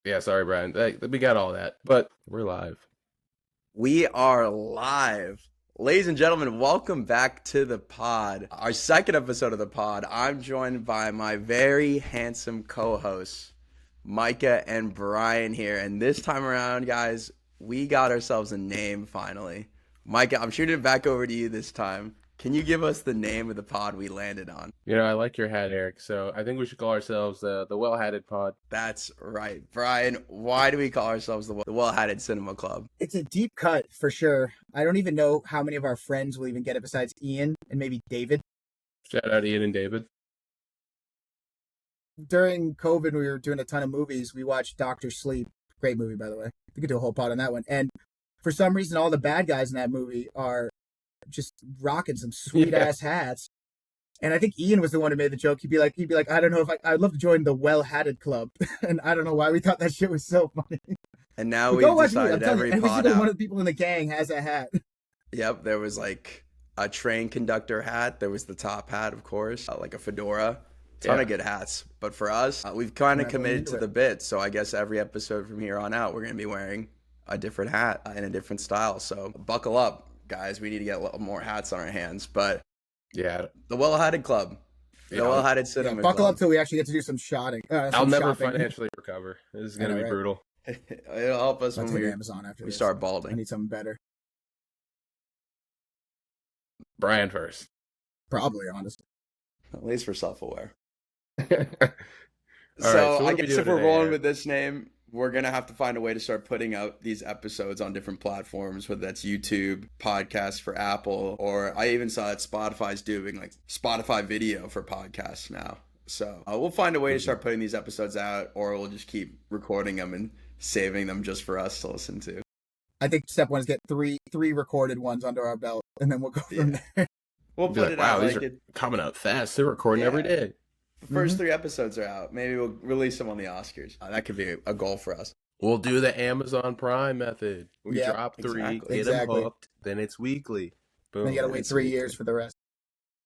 Yeah, sorry, Brian. We got all that, but we're live. We are live. Ladies and gentlemen, welcome back to the pod. Our second episode of the pod. I'm joined by my very handsome co-hosts, Micah and Brian here. And this time around, guys, we got ourselves a name finally. Micah, I'm shooting it back over to you this time. Can you give us the name of the pod we landed on? I like your hat, Eric. So I think we should call ourselves the Well-Hatted Pod. That's right. Brian, why do we call ourselves the Well-Hatted Cinema Club? It's a deep cut for sure. I don't even know how many of our friends will even get it besides Ian and maybe David. Shout out Ian and David. During COVID, we were doing a ton of movies. We watched Doctor Sleep. Great movie, by the way. We could do a whole pod on that one. And for some reason, all the bad guys in that movie are just rocking some sweet ass hats. And I think Ian was the one who made the joke. He'd be like, I don't know if I'd love to join the Well-Hatted Club. And I don't know why we thought that shit was so funny. And now we've decided every pod single one of the people in the gang has a hat. Yep, there was like a train conductor hat. There was the top hat, of course, like a fedora. Ton of good hats. But for us, we've kind of committed to the bit. So I guess every episode from here on out, we're going to be wearing a different hat in a different style. So buckle up, guys. We need to get a little more hats on our hands. But yeah, the Well-Hatted Club. The Well-Hatted Cinema Buckle Club. up till we actually get to do some shotting. I'll never financially recover. This is going to be brutal. It'll help us when Amazon after we start balding. I need something better. Brian first. Probably, honestly. At least we're self-aware. So I guess if we're rolling with this name, we're going to have to find a way to start putting out these episodes on different platforms, whether that's YouTube, podcasts for Apple, or I even saw that Spotify's doing like Spotify video for podcasts now. So we'll find a way to start putting these episodes out, or we'll just keep recording them and saving them just for us to listen to. I think step one is get three recorded ones under our belt, and then we'll go from there. We'll put it out. Wow, these are coming out fast. They're recording every day. The first 3 episodes are out. Maybe we'll release them on the Oscars. That could be a goal for us. We'll do the Amazon Prime method. We drop 3, get them hooked, then it's weekly. Boom. Then you gotta wait 3 years for the rest.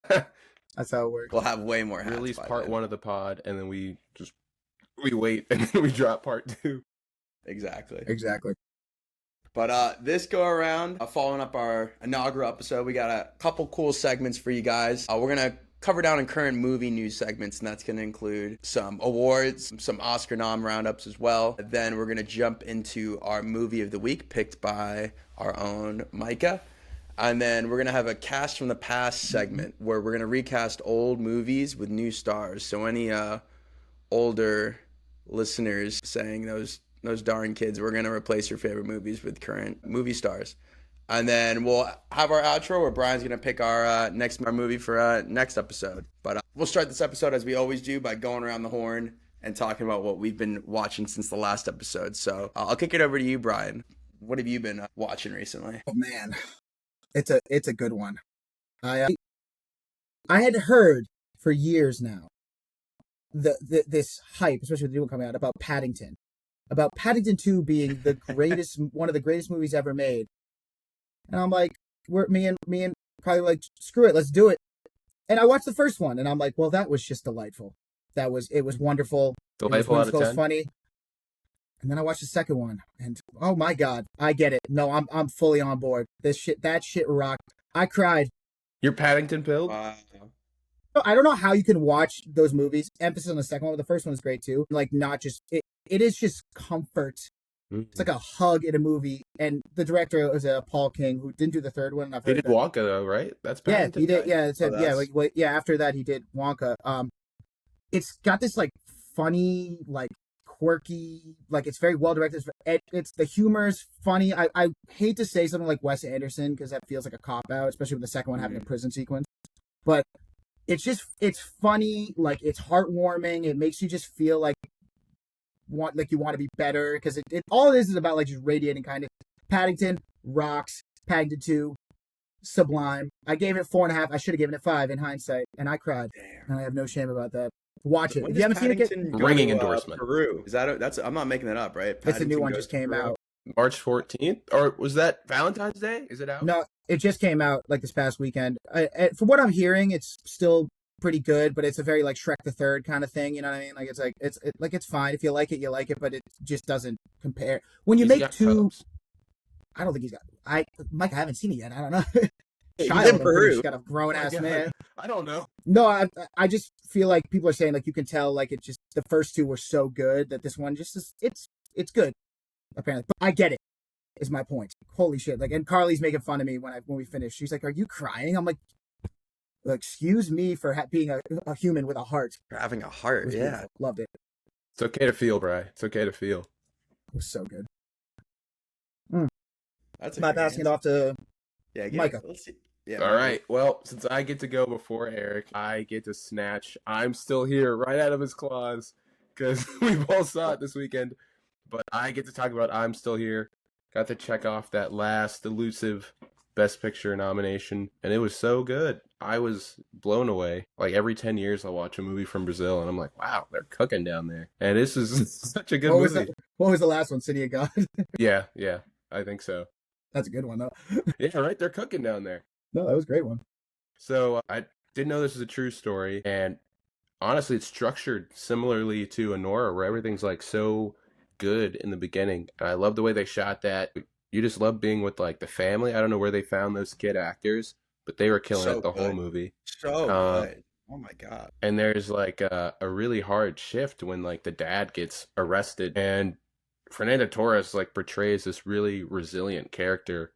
That's how it works. We'll have way more hats. Release part 1 of the pod, and then we wait, and then we drop part 2. Exactly. But this go around, following up our inaugural episode, we got a couple cool segments for you guys. We're going to cover down in current movie news segments, and that's going to include some awards, some Oscar nom roundups as well. Then we're going to jump into our movie of the week picked by our own Micah. And then we're going to have a cast from the past segment where we're going to recast old movies with new stars. So any older listeners saying those darn kids, we're going to replace your favorite movies with current movie stars. And then we'll have our outro where Brian's going to pick our next movie for next episode. But we'll start this episode as we always do by going around the horn and talking about what we've been watching since the last episode. So I'll kick it over to you, Brian. What have you been watching recently? Oh, man. It's a good one. I had heard for years now this hype, especially with the new one coming out, about Paddington 2 being the greatest, one of the greatest movies ever made. And I'm like, me and probably like, screw it, let's do it. And I watched the first one, and I'm like, well, that was just delightful. It was wonderful. Delightful out of 10. Funny. And then I watched the second one, and oh my god, I get it. No, I'm fully on board. That shit rocked. I cried. You're Paddington pilled? I don't know how you can watch those movies. Emphasis on the second one, but the first one is great too. Like, not just it is just comfort. It's like a hug in a movie. And the director was Paul King, who didn't do the third one. He did Wonka though, right? That's Paddington. Yeah, he did. Yeah, after that he did Wonka. It's got this like funny, like quirky, like it's very well directed. It's the humor's funny. I hate to say something like Wes Anderson because that feels like a cop out, especially with the second one having a prison sequence. But it's funny, like it's heartwarming. It makes you just feel like you want to be better because it all it is about like just radiating kind of. Paddington rocks. Paddington 2 sublime. I gave it 4.5. I should have given it 5 in hindsight, and I cried. Damn. And I have no shame about that. Watch it. When if you haven't seen it, ringing endorsement. Peru. Is that's I'm not making that up, right? It's a new one, just came out. March 14th? Or was that Valentine's Day? Is it out? No, it just came out like this past weekend. From what I'm hearing, it's still pretty good, but it's a very like Shrek the Third kind of thing. You know what I mean? Like it's fine if you like it, you like it, but it just doesn't compare. When you He's make got two, cubs. I don't think he's got. Mike, I haven't seen it yet. I don't know. He's Child, in I'm pretty sure Peru. he's got a grown ass man. I don't know. No, I just feel like people are saying like you can tell like it just the first two were so good that this one just is it's good apparently. But I get it. Is my point. Holy shit! Like, and Carly's making fun of me when we finish. She's like, "Are you crying?" I'm like, "Excuse me for being a human with a heart." For having a heart, yeah. Beautiful. Loved it. It's okay to feel, Bri. It's okay to feel. It was so good. That's Not passing it off to Micah. Let's see. Yeah. All right. Well, since I get to go before Eric, I get to snatch "I'm Still Here" right out of his claws because we both saw it this weekend. But I get to talk about "I'm Still Here." Got to check off that last elusive Best Picture nomination, and it was so good. I was blown away. Like every 10 years, I watch a movie from Brazil, and I'm like, wow, they're cooking down there. And this is such a good movie. What was the last one? City of God? Yeah, I think so. That's a good one, though. Yeah, right? They're cooking down there. No, that was a great one. So I didn't know this was a true story, and honestly, it's structured similarly to Anora, where everything's like so good in the beginning. And I love the way they shot that. You just love being with like the family. I don't know where they found those kid actors, but they were killing it the whole movie. So good. Oh my god. And there's like a really hard shift when like the dad gets arrested, and Fernanda Torres like portrays this really resilient character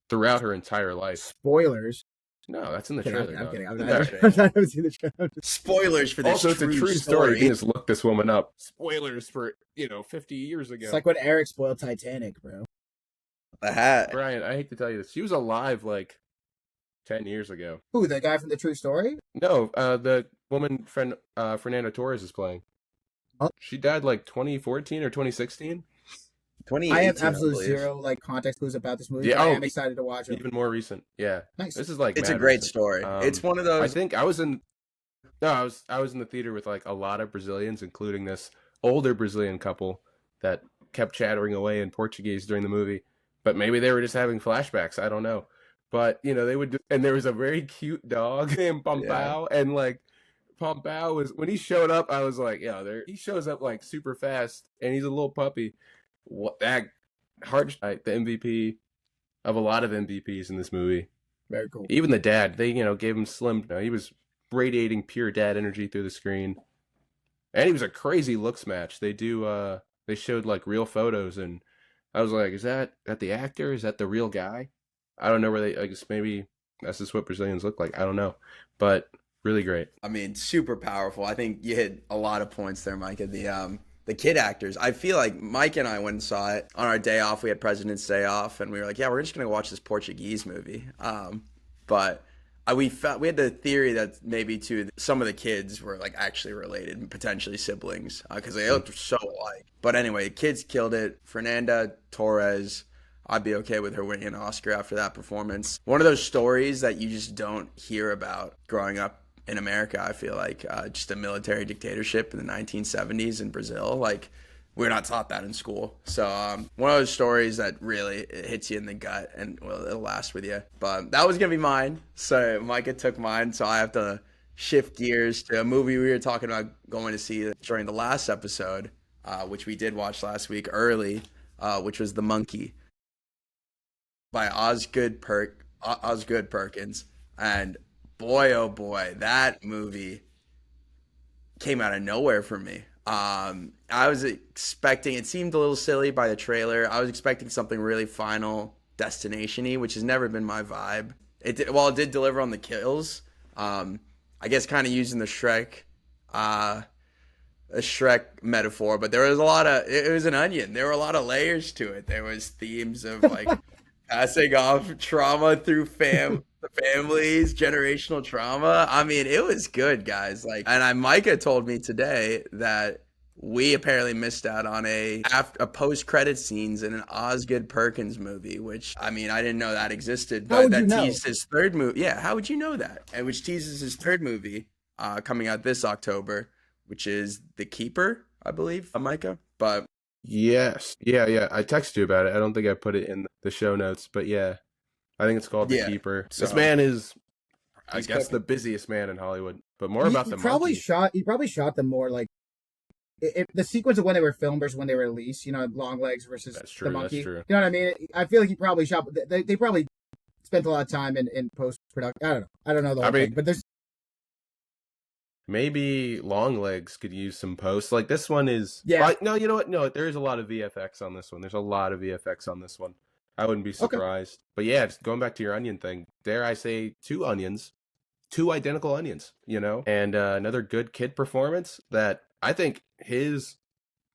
throughout her entire life. Spoilers. No, that's in the trailer. I'm kidding. I haven't seen the trailer. Spoilers for this. Also, it's a true story. You can just look this woman up. Spoilers for 50 years ago. It's like when Eric spoiled Titanic, bro. The hat. Brian, I hate to tell you this. She was alive like 10 years ago. Who, the guy from the true story? No, the woman Fernando Torres is playing. Oh. She died like 2014 or 2016. I have absolutely zero like context clues about this movie. Yeah, I am excited to watch it. Even more recent. Yeah. Nice. This is like it's a great story. It's one of those. I think I was in the theater with like a lot of Brazilians, including this older Brazilian couple that kept chattering away in Portuguese during the movie. But maybe they were just having flashbacks. I don't know. But they would and there was a very cute dog named Pompao, and like Pompao was, when he showed up, I was like, he shows up like super fast, and he's a little puppy. What that the MVP of a lot of MVPs in this movie. Very cool. Even the dad, they gave him slim. He was radiating pure dad energy through the screen, and he was a crazy looks match. They showed like real photos, and I was like, is that the actor? Is that the real guy? I don't know where I guess maybe that's just what Brazilians look like. I don't know, but really great. I mean, super powerful. I think you hit a lot of points there, Micah. The kid actors. I feel like Mike and I went and saw it on our day off. We had President's Day off, and we were like, yeah, we're just going to watch this Portuguese movie. But we had the theory that maybe too some of the kids were like actually related and potentially siblings because they looked so alike. But anyway, kids killed it. Fernanda Torres, I'd be okay with her winning an Oscar after that performance. One of those stories that you just don't hear about growing up in America, I feel like. Just a military dictatorship in the 1970s in Brazil. Like, we're not taught that in school. So one of those stories that really hits you in the gut and it'll last with you. But that was going to be mine. So Micah took mine. So I have to shift gears to a movie we were talking about going to see during the last episode, which we did watch last week early, which was The Monkey by Osgood Perkins. And boy, oh boy, that movie came out of nowhere for me. I was expecting, it seemed a little silly by the trailer. I was expecting something really Final Destination-y, which has never been my vibe. It did deliver on the kills. I guess kind of using the Shrek metaphor, but there was it was an onion. There were a lot of layers to it. There was themes of like passing off trauma through families, generational trauma. I mean, it was good, guys. Micah told me today that we apparently missed out on a post-credit scenes in an Osgood Perkins movie, which, I mean, I didn't know that existed, but that teased his third movie. Yeah, how would you know that? And which teases his third movie coming out this October, which is The Keeper, I believe, Micah. But yes, yeah. I texted you about it. I don't think I put it in the show notes, but yeah. I think it's called The Keeper. So, this man is I He's guess the cooking. busiest man in Hollywood. But more about the monkey. He probably shot them more like the sequence of when they were filmed versus when they were released. Long legs versus That's the true. monkey. That's true. You know what I mean? I feel like he probably shot. They probably spent a lot of time in post production. I don't know. I don't know the I whole mean, thing, but there's maybe long legs could use some posts. Like this one is. yeah. Like, no, you know what? No, there is a lot of VFX on this one. There's a lot of VFX on this one. I wouldn't be Okay. surprised. But yeah, just going back to your onion thing. Dare I say, two onions, two identical onions. And another good kid performance that I think his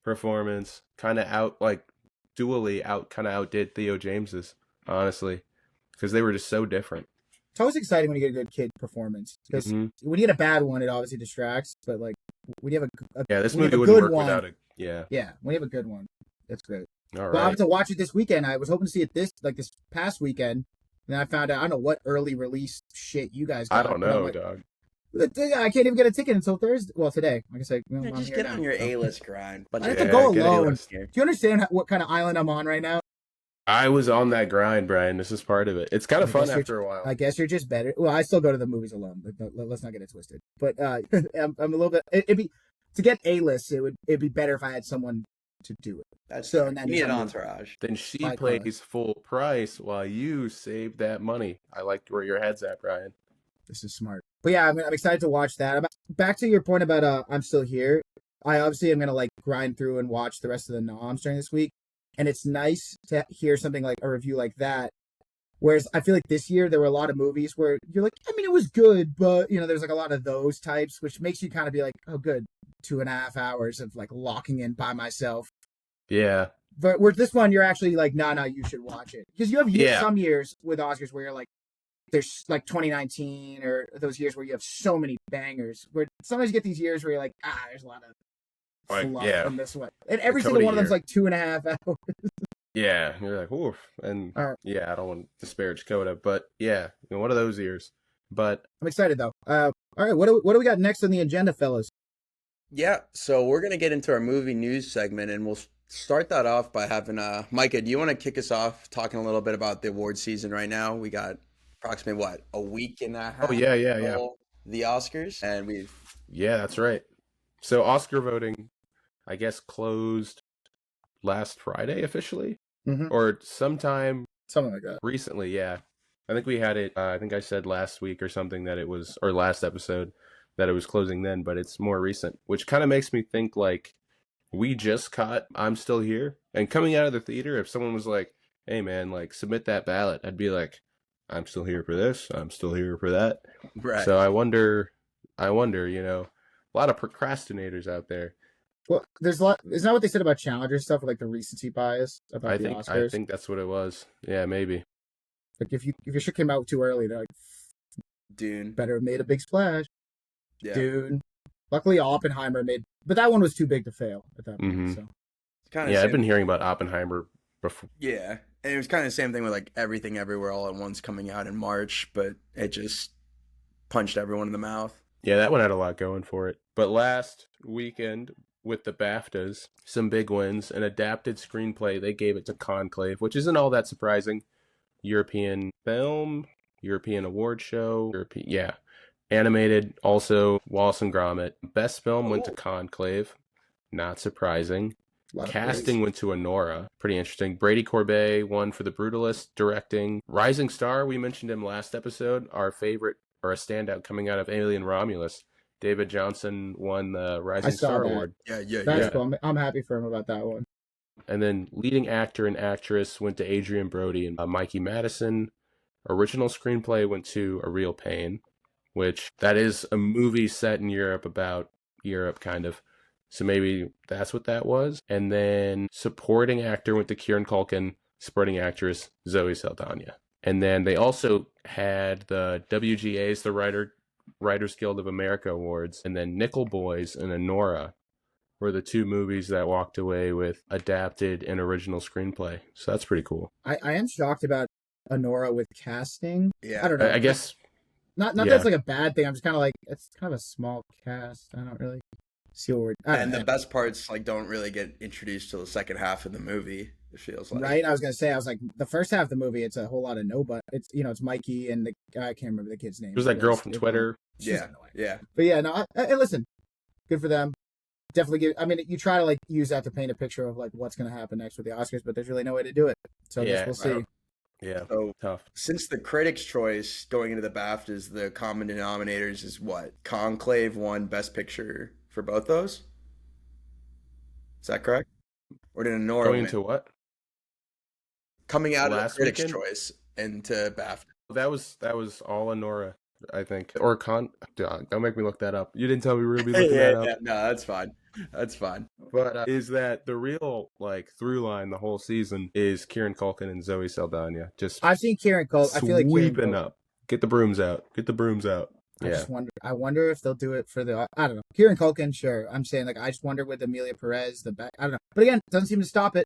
performance kind of kind of outdid Theo James's, honestly, because they were just so different. It's always exciting when you get a good kid performance because Mm-hmm. when you get a bad one, it obviously distracts. But like when you have Yeah, this when you movie have a wouldn't good work one, without it. Yeah. yeah, when you have a good one, that's great. All Well, I have right. to watch it this weekend. I was hoping to see it this past weekend, and then I found out I don't know what early release shit you guys I got, don't but I'm know, like, dog. I can't even get a ticket until Thursday. Well, today, like I said, Yeah, I'm just here get now. on your So. A-list grind. Bunch I have of to go Yeah, get alone. A-list. here. Do you understand what kind of island I'm on right now? I was on that grind, Brian. This is part of it. It's kind of fun after a while. I guess you're just better. Well, I still go to the movies alone, but let's not get it twisted. But I'm a little bit. It'd be to get A-list. It'd be better if I had someone to do it. That's So fair. and that You means need an I'm entourage. Then she By plays full price while you save that money. I like where your head's at, Brian. This is smart. But yeah, I'm excited to watch that. Back to your point about I'm still here. I obviously am gonna like grind through and watch the rest of the noms during this week, and it's nice to hear something like a review like that. Whereas I feel like this year there were a lot of movies where you're like, I mean, it was good, but there's like a lot of those types, which makes you kind of be like, oh, good, 2.5 hours of like locking in by myself. Yeah. But with this one, you're actually like, no, you should watch it because you have Yeah. some years with Oscars where you're like, there's like 2019 or those years where you have so many bangers. Where sometimes you get these years where you're like, there's a lot of fluff in this one, and every single one of them's like 2.5 hours. Yeah, you're like, oof, and yeah, I don't want to disparage Coda, but yeah, one of those years. But I'm excited though. All right, what do we got next on the agenda, fellas? Yeah, so we're gonna get into our movie news segment, and we'll start that off by having Micah. Do you want to kick us off talking a little bit about the award season right now? We got approximately a week and a half. Oh yeah. The Oscars, and Yeah, that's right. So Oscar voting, I guess, closed last Friday officially, or sometime something like that recently. Yeah, I think we had it. I think I said last week or something that it was, or last episode that it was closing then, but it's more recent, which kind of makes me think like we just caught I'm Still Here, and coming out of the theater, if someone was like, "Hey man, like submit that ballot," I'd be like, "I'm still here for this. I'm still here for that." right. So I wonder, a lot of procrastinators out there. Well, there's a lot. Isn't that what they said about Challenger stuff, with like the recency bias about the Oscars? I think that's what it was. Yeah, maybe. Like if your shit came out too early, they're like, Dune. better have made a big splash. Yeah. Dune. Luckily, Oppenheimer but that one was too big to fail at that point. Mm-hmm. So. Yeah, I've been hearing about Oppenheimer before. Yeah, and it was kind of the same thing with like Everything Everywhere All at Once coming out in March, but it just punched everyone in the mouth. Yeah, that one had a lot going for it. But last weekend with the BAFTAs, some big wins. An adapted screenplay, they gave it to Conclave, which isn't all that surprising. European film, European award show, yeah. Animated, also Wallace and Gromit. Best film went to Conclave, not surprising. Casting went to Anora, pretty interesting. Brady Corbet won for The Brutalist. Directing, Rising Star, we mentioned him last episode, our favorite, or a standout coming out of Alien Romulus. David Johnson won the Rising Star Award. Yeah. That's cool. I'm happy for him about that one. And then leading actor and actress went to Adrian Brody and Mikey Madison. Original screenplay went to A Real Pain, which that is a movie set in Europe about Europe, kind of. So maybe that's what that was. And then supporting actor went to Kieran Culkin, supporting actress Zoe Saldana. And then they also had the WGA's, the Writers Guild of America Awards, and then Nickel Boys and Anora were the two movies that walked away with adapted and original screenplay. So that's pretty cool. I am shocked about Anora with casting. Yeah. I don't know. I guess not that's like a bad thing. I'm just kind of like, it's kind of a small cast. I don't really see what we're. I don't And the know. best parts like don't really get introduced till the second half of the movie. It feels like. Right, I was gonna say, I was like, the first half of the movie, it's a whole lot of nobody. It's it's Mikey and the guy, I can't remember the kid's name. There's that But girl it's- from it's- Twitter. She's Yeah, annoying. yeah. But yeah, no. Listen, good for them. Definitely give. I mean, you try to like use that to paint a picture of like what's gonna happen next with the Oscars, but there's really no way to do it. So I guess Yeah, we'll I see. Yeah, So tough. since the critics' choice going into the BAFTAs, the common denominators is what? Conclave won Best Picture for both those. Is that correct? Or did Nora Going win? into what? Coming out of the Last critics' weekend? choice into BAFTA. That was all Honora, I think. Or don't make me look that up. You didn't tell me we were gonna be looking Yeah, that up. yeah, no, that's fine. That's fine. But is that the real like through line the whole season is Kieran Culkin and Zoe Saldana just I've seen Kieran Cole. I feel like Kieran sweeping Cole. up. Get the brooms out. Get the brooms out. I Yeah. just wonder. I wonder if they'll do it for the. I don't know. Kieran Culkin, sure. I'm saying like I just wonder with Amelia Perez the back. I don't know. But again, doesn't seem to stop it.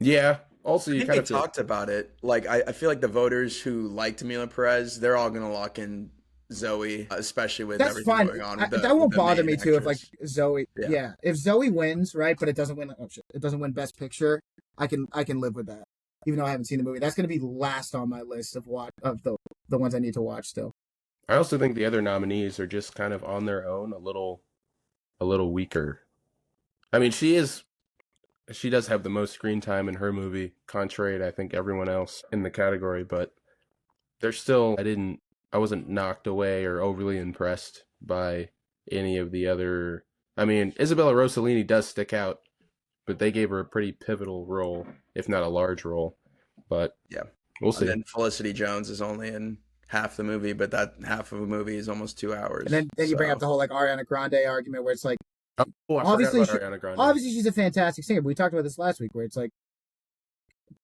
Yeah. Also, I you think kind they of feel talked about it. Like, I feel like the voters who liked Emilia Perez, they're all going to lock in Zoe, especially with That's everything fine. going on with the That won't with the bother main me too if like actress. Zoe. Yeah. Yeah, if Zoe wins, right, but it doesn't win. Oh shit, it doesn't win Best Picture. I can live with that, even though I haven't seen the movie. That's going to be last on my list of the ones I need to watch still. I also think the other nominees are just kind of on their own a little weaker. I mean, she does have the most screen time in her movie, contrary to I think everyone else in the category, but they're still I wasn't knocked away or overly impressed by any of the other. I mean, Isabella Rossellini does stick out, but they gave her a pretty pivotal role, if not a large role. But Yeah. we'll And see. then Felicity Jones is only in half the movie, but that half of a movie is almost 2 hours. And then you bring So, up the whole like Ariana Grande argument where it's like Oh, I obviously forgot about Ariana Grande. obviously she's a fantastic singer. But we talked about this last week where it's like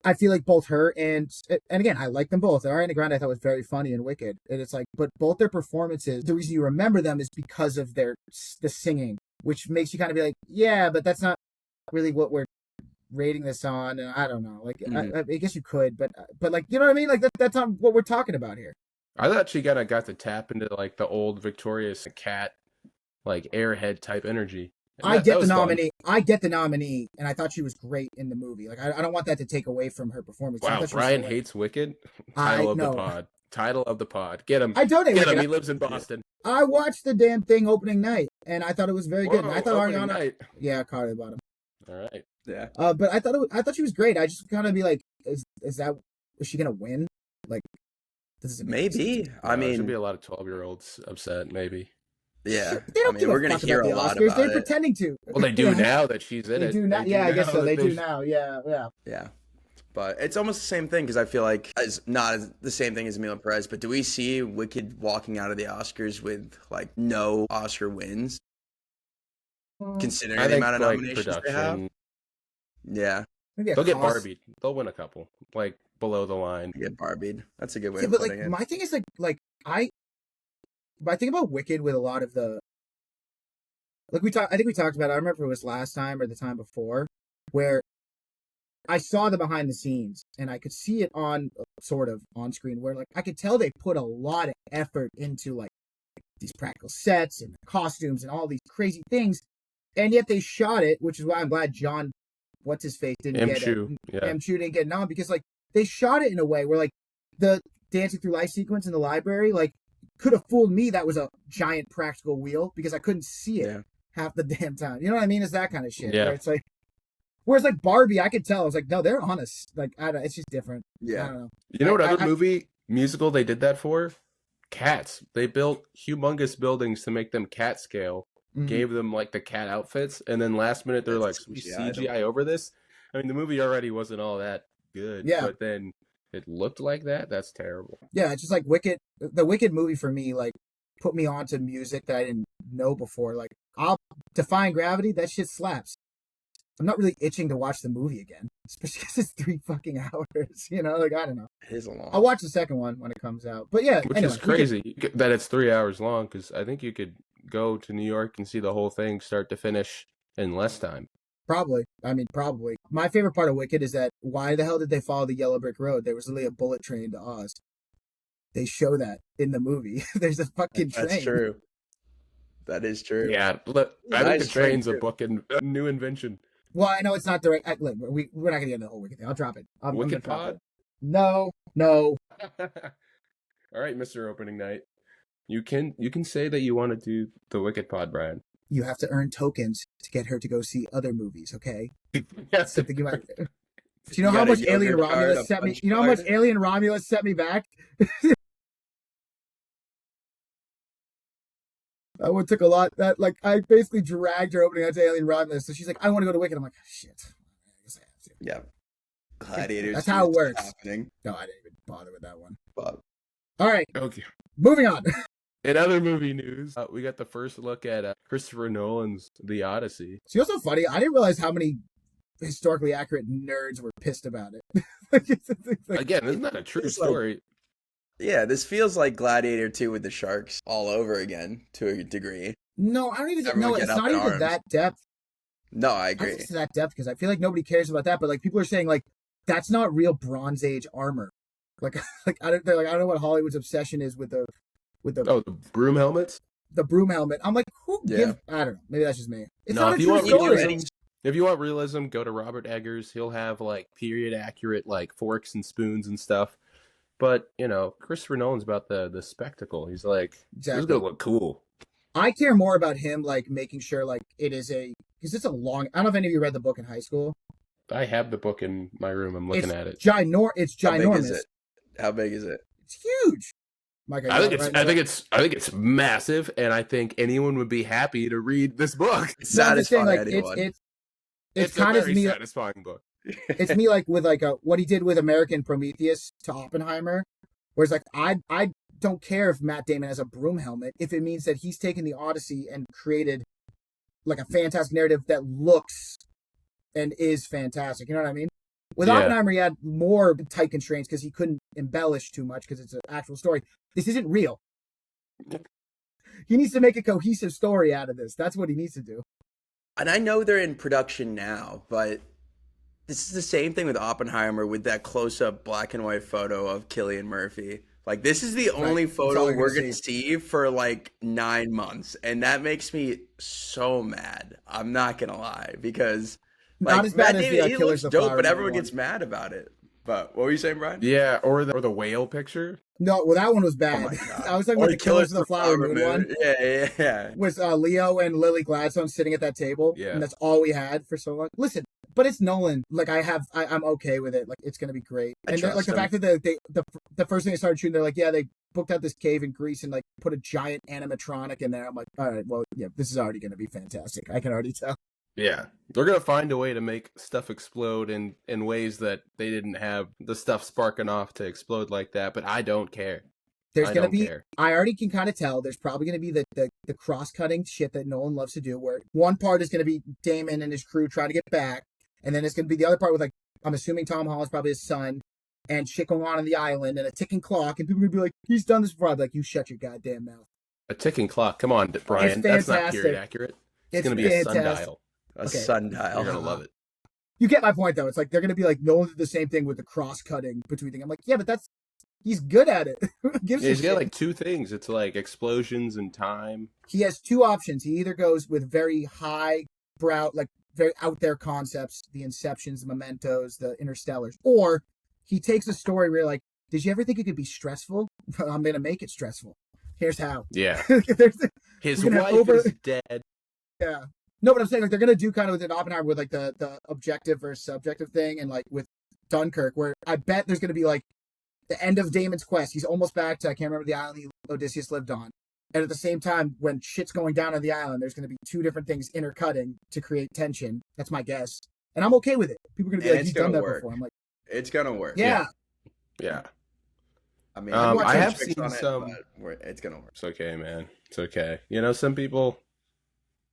I feel like both her and again I like them both. Ariana Grande I thought was very funny and wicked, and it's like but both their performances, the reason you remember them is because of the singing, which makes you kind of be like, yeah, but that's not really what we're rating this on, and I don't know. Like I guess you could, but like you know what I mean? Like that's not what we're talking about here. I thought she kind of got to tap into like the old Victoria's cat, like airhead type energy. And I that get the was fun. nominee. I get the nominee, and I thought she was great in the movie. Like I don't want that to take away from her performance. I Wow, thought she was Brian hilarious. hates Wicked. I Title of the know. pod. Title of the pod. Get him. I don't hate Get him. Wicked. He lives in Boston. I watched the damn thing opening night, and I thought it was very good. And I thought opening Ariana, night. yeah, I caught it about him. All right. yeah. But I thought she was great. I just kind of be like, is she gonna win? Like, this is Maybe. I There should mean, be a lot of 12-year-olds upset. Maybe. yeah. They don't I mean, give we're a going fuck to hear about a the lot Oscars. about They're it. pretending to. Well, they do now that she's in They it. do now. They Yeah, I now guess so. that They do they've- now. Yeah. Yeah. But it's almost the same thing because I feel like it's not the same thing as Emilia Perez. But do we see Wicked walking out of the Oscars with like no Oscar wins, considering I the think amount of like nominations they have? production. Yeah, Maybe a They'll get cost- Barbied. They'll win a couple. Like below the line. get Barbied. That's a good way Yeah, of but putting like it. my thing is like I think about Wicked with a lot of the like I think we talked about it. I remember it was last time or the time before where I saw the behind the scenes and I could see it on sort of on screen where like I could tell they put a lot of effort into like these practical sets and costumes and all these crazy things, and yet they shot it, which is why I'm glad John what's his face didn't get it. Yeah. M. Chu didn't get nom because like they shot it in a way where like the dancing through life sequence in the library like could have fooled me that was a giant practical wheel because I couldn't see it Yeah. half the damn time. You know what I mean? It's that kind of shit. Yeah. Where it's like, whereas like Barbie, I could tell. I was like, no, they're honest. Like I don't. It's just different. I Yeah, don't know. You know what I- other I- movie musical they did that for? Cats. They built humongous buildings to make them cat scale. Mhm. Gave them like the cat outfits, and then last minute they're like, That's "We CGI them. CGI over this." I mean, the movie already wasn't all that good, Yeah. but then it looked like that. That's terrible. Yeah, it's just like Wicked. The Wicked movie for me, like, put me onto music that I didn't know before. Like, I'll Defying Gravity. That shit slaps. I'm not really itching to watch the movie again, especially because it's 3 fucking hours. You know, like I don't know. it is a long. I'll watch the second one when it comes out. But yeah, Which anyway, is crazy that it's 3 hours long, because I think you could go to New York and see the whole thing start to finish in less time. Probably. I mean, probably. My favorite part of Wicked is that why the hell did they follow the yellow brick road? There was literally a bullet train to Oz. They show that in the movie. There's a fucking train. That's true. That is true. Yeah, I think the Nice, very train's a true. book and a new invention. Well, I know it's not direct. We're not gonna get into the whole Wicked thing. I'll drop it. I'm gonna Wicked drop it. Pod. No, no. All right, Mr. Opening Night. You can say that you want to do the Wicked Pod, Brian. You have to earn tokens to get her to go see other movies. Okay, Yes. something you might. Do you know You how got a much Alien yogurt card, Romulus a set me? punch You know how much card? Alien Romulus set me back? That one took a lot. That like I basically dragged her opening out to Alien Romulus, so she's like, "I want to go to Wicked." I'm like, "Shit, I guess I have to." Yeah. Gladiators. That's how it is works. Happening. No, I didn't even bother with that one. But All right, Okay. moving on. In other movie news, we got the first look at Christopher Nolan's The Odyssey. So you know what's so funny? I didn't realize how many historically accurate nerds were pissed about it. Like, Again, isn't that a true It's like- story? yeah, this feels like Gladiator 2 with the sharks all over again to a degree. no, I don't even Everyone know. get It's up not in even arms. that depth. No, I I agree. think it's to that depth because I feel like nobody cares about that. But like people are saying, like that's not real Bronze Age armor. Like, they're like I don't know what Hollywood's obsession is with the Oh, the broom helmets? the broom helmet. I'm like, who Yeah. gives? I don't know. Maybe that's just me. It's No, not a if you true want story. realism, if you want realism, go to Robert Eggers. He'll have like period accurate like forks and spoons and stuff. But Christopher Nolan's about the spectacle. He's like, this is Exactly. gonna look cool. I care more about him like making sure like it is because it's a long. I don't know if any of you read the book in high school. I have the book in my room. I'm looking It's at it. It's How big is ginormous. it? How big is it? It's huge. Micah, you I think got it it's right I now? think it's I think it's massive, and I think anyone would be happy to read this book. It's No, I'm just saying, satisfying like anyone. it's a kind of very me. satisfying book. It's me like with like what he did with American Prometheus to Oppenheimer, where it's like I don't care if Matt Damon has a broom helmet if it means that he's taken the Odyssey and created like a fantastic narrative that looks and is fantastic. You know what I mean? With Yeah. Oppenheimer, he had more tight constraints because he couldn't embellish too much because it's an actual story. This isn't real. He needs to make a cohesive story out of this. That's what he needs to do. And I know they're in production now, but this is the same thing with Oppenheimer with that close-up black and white photo of Cillian Murphy. Like, this is the only That's all photo you're we're gonna going to see for like 9 months. And that makes me so mad. I'm not going to lie, because like, Not as bad Matt as Damon, the he Killers looks of dope, Flower but Moon everyone one. gets mad about it. But what were you saying, Brian? Yeah, or the whale picture. No, well, that one was bad. Oh my God. I was talking Or about the Killers of the Flower Moon one. Yeah. Was Leo and Lily Gladstone sitting at that table, Yeah. and that's all we had for so long. Listen, but it's Nolan. Like I'm okay with it. Like it's gonna be great. I And then, like trust the him. fact that the first thing they started shooting, they're like, yeah, they booked out this cave in Greece and like put a giant animatronic in there. I'm like, all right, well, yeah, this is already gonna be fantastic. I can already tell. Yeah, they're gonna find a way to make stuff explode in ways that they didn't have the stuff sparking off to explode like that. But I don't care. There's I gonna don't be. care. I already can kind of tell. There's probably gonna be the cross cutting shit that Nolan loves to do. Where one part is gonna be Damon and his crew trying to get back, and then it's gonna be the other part with like I'm assuming Tom Holland's probably his son, and shit going on the island and a ticking clock, and people are gonna be like, he's done this before. I'll be like, you shut your goddamn mouth. A ticking clock. Come on, Brian. That's not fantastic. period accurate. It's It's gonna be a fantastic. sundial. A Okay. sundial. You're gonna love it. You get my point though. It's like they're gonna be like Nolan did the same thing with the cross cutting between things. I'm like, yeah, but he's good at it. Gives Yeah, a he's got shit. like two things. It's like explosions and time. He has two options. He either goes with very high brow, like very out there concepts, the Inceptions, the Mementos, the Interstellars, or he takes a story where you're like, did you ever think it could be stressful? I'm gonna make it stressful. Here's how. Yeah, There's, his We're gonna wife over- is dead. yeah. No, but I'm saying like they're gonna do kind of with an Oppenheimer with like the objective versus subjective thing, and like with Dunkirk, where I bet there's gonna be like the end of Damon's quest. He's almost back to I can't remember the island Odysseus lived on. And at the same time, when shit's going down on the island, there's going to be two different things intercutting to create tension. That's my guess. And I'm okay with it. People are going to be And like, it's he's done gonna that work. before. I'm like, It's gonna work. yeah. Yeah, I mean, I watching have tricks seen on it, some- but it's gonna work. it's okay, man. It's okay.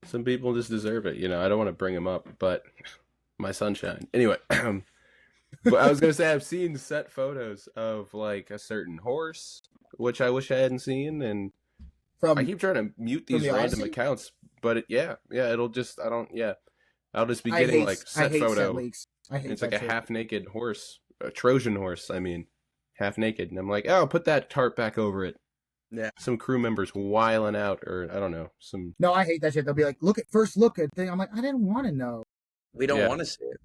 Some people just deserve it. I don't want to bring them up, but my sunshine. Anyway, but I was gonna say I've seen set photos of like a certain horse, which I wish I hadn't seen, and From I keep trying to mute from these the random Odyssey? accounts, but it'll just I'll just be I getting hate, like I set hate photo. set leaks. I hate It's like that a shit. half naked horse, a Trojan horse. I mean, half naked, and I'm like, oh, put that tarp back over it. Yeah. some crew members wiling out, or I don't know, some. No, I hate that shit. They'll be like, first look at thing. I'm like, I didn't want to know. We don't Yeah, want to see it.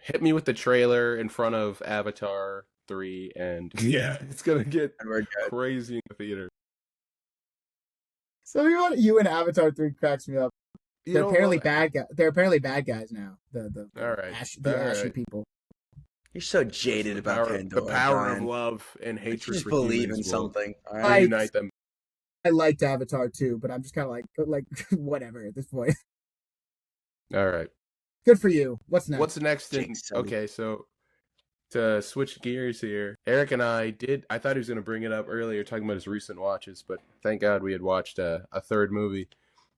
hit me with the trailer in front of Avatar 3, and yeah, it's gonna get And we're good. crazy in the theater. So you and Avatar 3 cracks me up. They're apparently bad guys. They're apparently bad guys now. The All right, ashy people. You're so jaded about Pandora. The power Brian. of love and hatred Just for believe in humans will something. All right? unite them. I liked Avatar too, but I'm just kind of like whatever at this point. All right. Good for you. What's next? What's next? Okay, so to switch gears here, Eric and I thought he was going to bring it up earlier, talking about his recent watches, but thank God we had watched a third movie.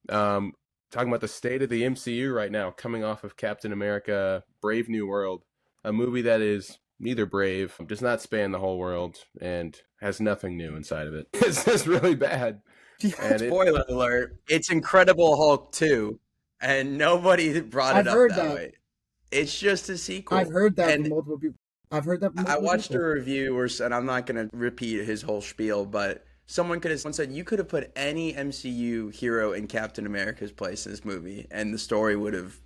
Talking about the state of the MCU right now, coming off of Captain America: Brave New World, a movie that is neither brave, does not span the whole world, and has nothing new inside of it. It's just really bad. And spoiler alert, it's Incredible Hulk 2, and nobody brought it up that way. It's just a sequel. I've heard that from multiple people. I watched a review, and I'm not going to repeat his whole spiel, but someone said you could have put any MCU hero in Captain America's place in this movie, and the story would have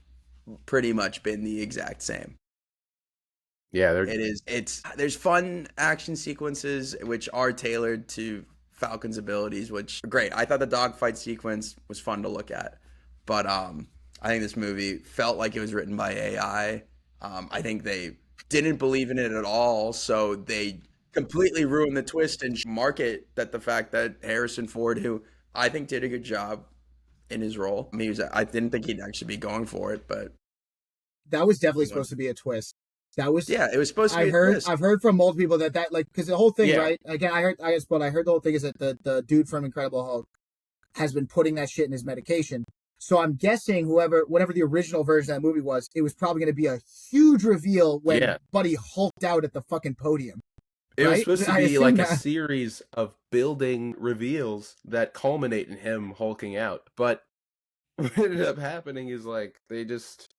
pretty much been the exact same. Yeah, there's fun action sequences which are tailored to Falcon's abilities, which are great. I thought the dogfight sequence was fun to look at, but I think this movie felt like it was written by AI. I think they didn't believe in it at all, so they completely ruined the twist and market that the fact that Harrison Ford, who I think did a good job in his role, I didn't think he'd actually be going for it, but that was definitely supposed to be a twist. It was supposed to be. I've heard from multiple people that like, because the whole thing, right? Again, I heard the whole thing is that the dude from Incredible Hulk has been putting that shit in his medication. So I'm guessing whatever the original version of that movie was, it was probably going to be a huge reveal when Buddy hulked out at the fucking podium. It was supposed to be like a series of building reveals that culminate in him hulking out. But what ended up happening is like they just,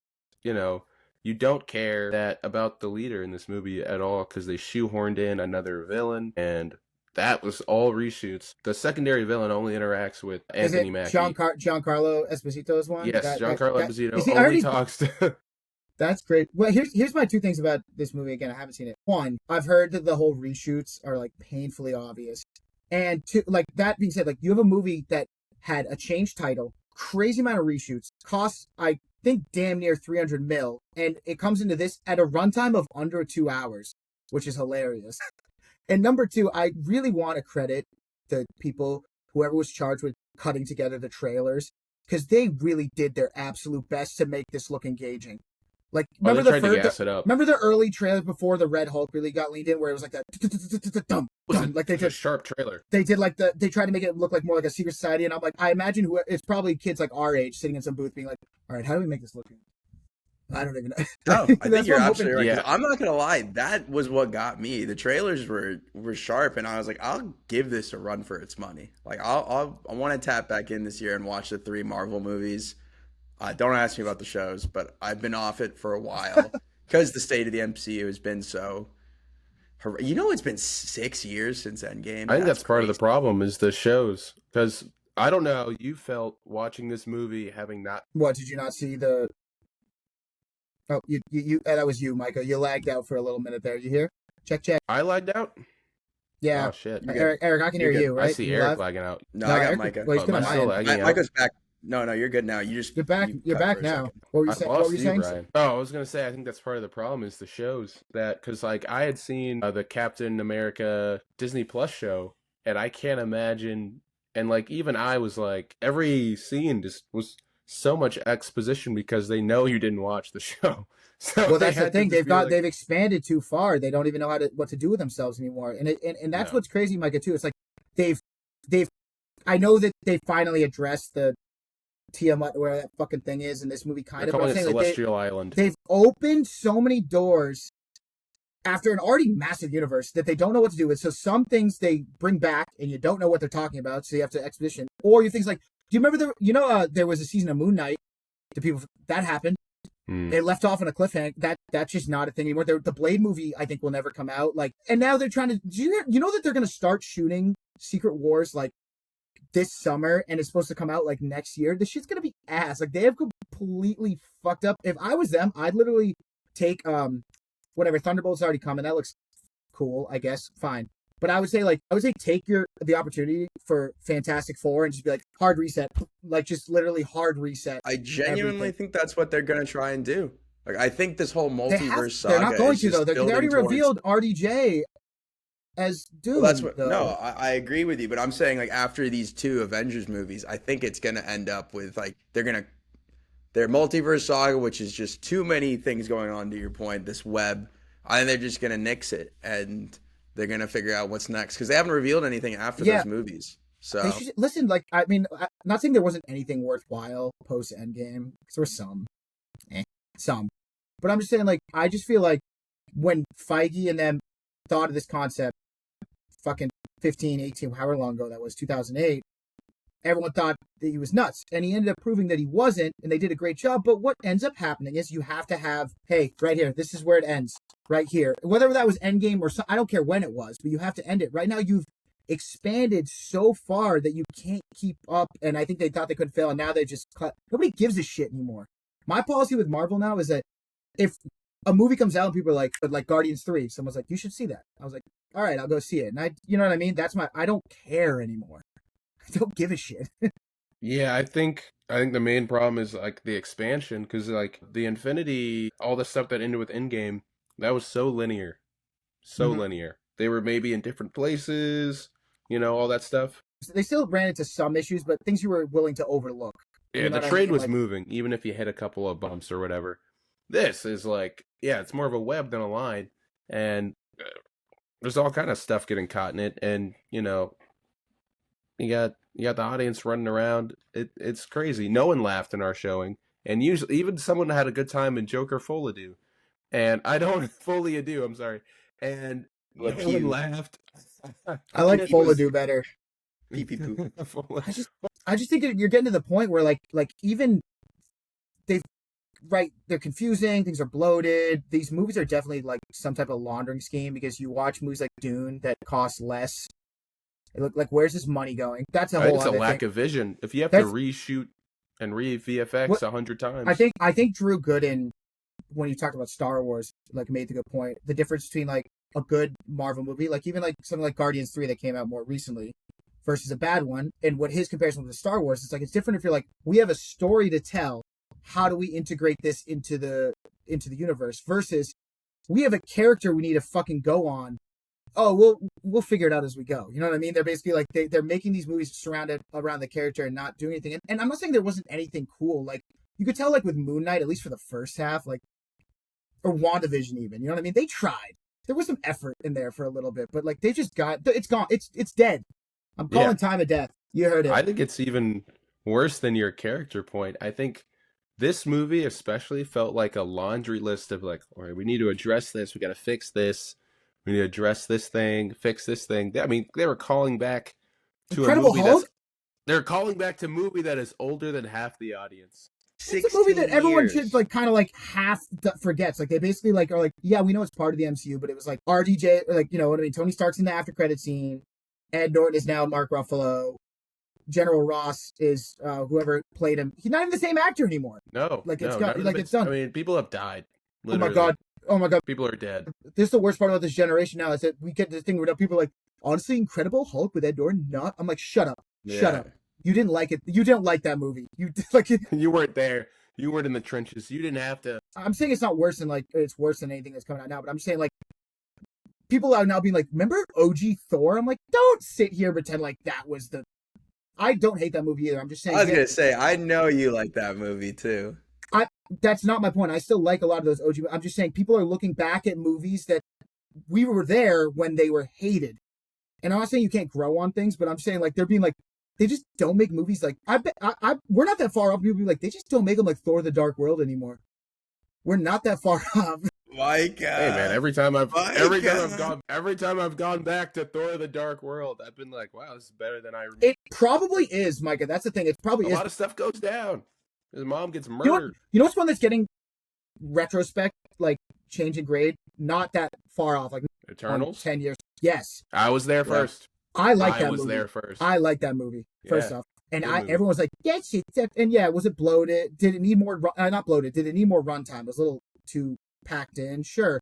you don't care about the leader in this movie at all because they shoehorned in another villain, and that was all reshoots. The secondary villain only interacts with Anthony Mackie. Giancarlo Esposito's one? Yes, Giancarlo Esposito only talks to... That's great. Well, here's my two things about this movie. Again, I haven't seen it. One, I've heard that the whole reshoots are like painfully obvious. And two, like that being said, like you have a movie that had a changed title, crazy amount of reshoots, costs, I think, damn near 300 mil, and it comes into this at a runtime of under 2 hours, which is hilarious. And number two, I really want to credit the people, whoever was charged with cutting together the trailers, because they really did their absolute best to make this look engaging. Like, remember the early trailers before the Red Hulk really got leaned in, where it was like that dum, like they did a sharp trailer. They did like they tried to make it look like more like a secret society, and I'm like, I imagine it's probably kids like our age sitting in some booth being like, all right, how do we make this look? I don't even know. Oh, I think you're absolutely right. Yeah. I'm not gonna lie, that was what got me. The trailers were sharp, and I was like, I'll give this a run for its money. Like, I want to tap back in this year and watch the 3 Marvel movies. Don't ask me about the shows, but I've been off it for a while because the state of the MCU has been so. It's been 6 years since Endgame. I think that's part of the problem is the shows, because I don't know how you felt watching this movie having not. What, did you not see the? Oh, you that was you, Micah. You lagged out for a little minute there. You hear? Check. I lagged out? Yeah. Oh, shit. Eric, I can hear you, right? I see Eric lagging out. No, I got Micah. Well, he's still lagging out. Micah's back. No, you're good now. You're back. You're back now. What were you saying? Brian. Oh, I was gonna say I think that's part of the problem is the shows because like I had seen the Captain America Disney Plus show, and I can't imagine. And like even I was like every scene just was so much exposition because they know you didn't watch the show. So well, that's the thing. They've expanded too far. They don't even know what to do with themselves anymore. And that's what's crazy, Micah, too. It's like they've. I know that they finally addressed the Tiamat, where that fucking thing is in this movie, kind They're of. Calling it Celestial Island. They've opened so many doors after an already massive universe that they don't know what to do with. So some things they bring back and you don't know what they're talking about, so you have to expedition. Or you things like, do you remember there was a season of Moon Knight? That happened. They left off on a cliffhanger. That's just not a thing anymore. The Blade movie, I think, will never come out. Like, and now they're trying to. Do you know that they're going to start shooting Secret Wars like this summer and it's supposed to come out like next year, this shit's gonna be ass. Like they have completely fucked up. If I was them, I'd literally take whatever Thunderbolt's already coming. That looks cool, I guess. Fine. But I would say take the opportunity for Fantastic Four and just be like hard reset. Like just literally hard reset. I genuinely everything. think that's what they're gonna try and do. Like I think this whole multiverse saga they're not going is to just though. They already building towards. revealed RDJ as Doom. Well, that's what. Though. No, I agree with you, but I'm saying like after these two Avengers movies, I think it's gonna end up with like their multiverse saga, which is just too many things going on. To your point, this web, I think they're just gonna nix it and they're gonna figure out what's next because they haven't revealed anything after those movies. So listen, like I mean, I'm not saying there wasn't anything worthwhile post Endgame because there was some, but I'm just saying like I just feel like when Feige and them thought of this concept fucking 15, 18, however long ago that was, 2008, everyone thought that he was nuts. And he ended up proving that he wasn't, and they did a great job. But what ends up happening is you have to have, hey, right here, this is where it ends, right here. Whether that was Endgame or I don't care when it was, but you have to end it. Right now, you've expanded so far that you can't keep up, and I think they thought they could fail, and now they just cut. Nobody gives a shit anymore. My policy with Marvel now is that if a movie comes out and people are like Guardians 3, someone's like, you should see that. I was like, all right, I'll go see it. And you know what I mean? I don't care anymore. I don't give a shit. Yeah, I think the main problem is like the expansion because like the Infinity, all the stuff that ended with Endgame, that was so linear, linear. They were maybe in different places, all that stuff. They still ran into some issues, but things you were willing to overlook. Yeah, the trade was moving, even if you hit a couple of bumps or whatever. This is like, yeah, it's more of a web than a line, and there's all kind of stuff getting caught in it, and you got the audience running around. It's crazy. No one laughed in our showing, and usually even someone had a good time in Joker Full Ado, and I don't fully ado. I'm sorry, and no one laughed. I like Full Ado better. Pee pee poo. I just think you're getting to the point where like even they're confusing, things are bloated. These movies are definitely like some type of laundering scheme because you watch movies like Dune that cost less. It look like where's this money going? That's a whole. It's a lack of vision. If you have to reshoot and re-VFX 100 times. I think Drew Gooden, when you talked about Star Wars, like made the good point. The difference between like a good Marvel movie, like even like something like Guardians 3 that came out more recently, versus a bad one, and what his comparison with Star Wars, it's different if you're like, we have a story to tell. How do we integrate this into the universe? Versus, we have a character we need to fucking go on. Oh, we'll figure it out as we go. You know what I mean? They're basically like they're making these movies surrounded around the character and not doing anything. And I'm not saying there wasn't anything cool. Like you could tell, like with Moon Knight, at least for the first half, like or WandaVision, even. You know what I mean? They tried. There was some effort in there for a little bit, but like they just it's gone. It's dead. I'm calling time of death. You heard it. I think it's even worse than your character point. I think this movie especially felt like a laundry list of like, all right, we need to address this. We got to fix this. We need to address this thing, fix this thing. I mean, they were calling back to Incredible a movie Hulk? they're calling back to a movie that is older than half the audience. It's a movie that everyone should like kind of like half forgets. Like they basically like are like, yeah, we know it's part of the MCU, but it was like RDJ, or like, you know what I mean? Tony Stark's in the after credit scene. Ed Norton is now Mark Ruffalo. General Ross is whoever played him. He's not even the same actor anymore. No, like it's it's done. I mean, people have died. Literally. Oh my god, people are dead. This is the worst part about this generation now is that we get this thing where people are like, honestly, Incredible Hulk with Ed Norton. Not. I'm like, shut up. You didn't like it. You didn't like that movie. You like it. You weren't there. You weren't in the trenches. You didn't have to. I'm saying it's not worse than like it's worse than anything that's coming out now. But I'm just saying like people are now being like, remember OG Thor? I'm like, don't sit here and pretend like that was the. I don't hate that movie either. I'm just saying. I was gonna say, I know you like that movie too. That's not my point. I still like a lot of those OG. I'm just saying people are looking back at movies that we were there when they were hated. And I'm not saying you can't grow on things, but I'm saying like they're being like they just don't make movies like we're not that far off. People be like they just don't make them like Thor: The Dark World anymore. We're not that far off. Micah. Hey man, every time I've gone back to Thor: The Dark World, I've been like, wow, this is better than I remember. It probably is, Micah. That's the thing. It probably a is. lot of stuff goes down. His mom gets murdered. You know what's one that's getting retrospect, like change in grade? Not that far off. Like Eternals? 10 years. Yes. I was there first. I like I that was movie. there first. I like that movie. First Yeah, off, and good movie. everyone was like, "Yes, and yeah, was it bloated? Did it need more? Not bloated. Did it need more runtime? It was a little too packed in. Sure.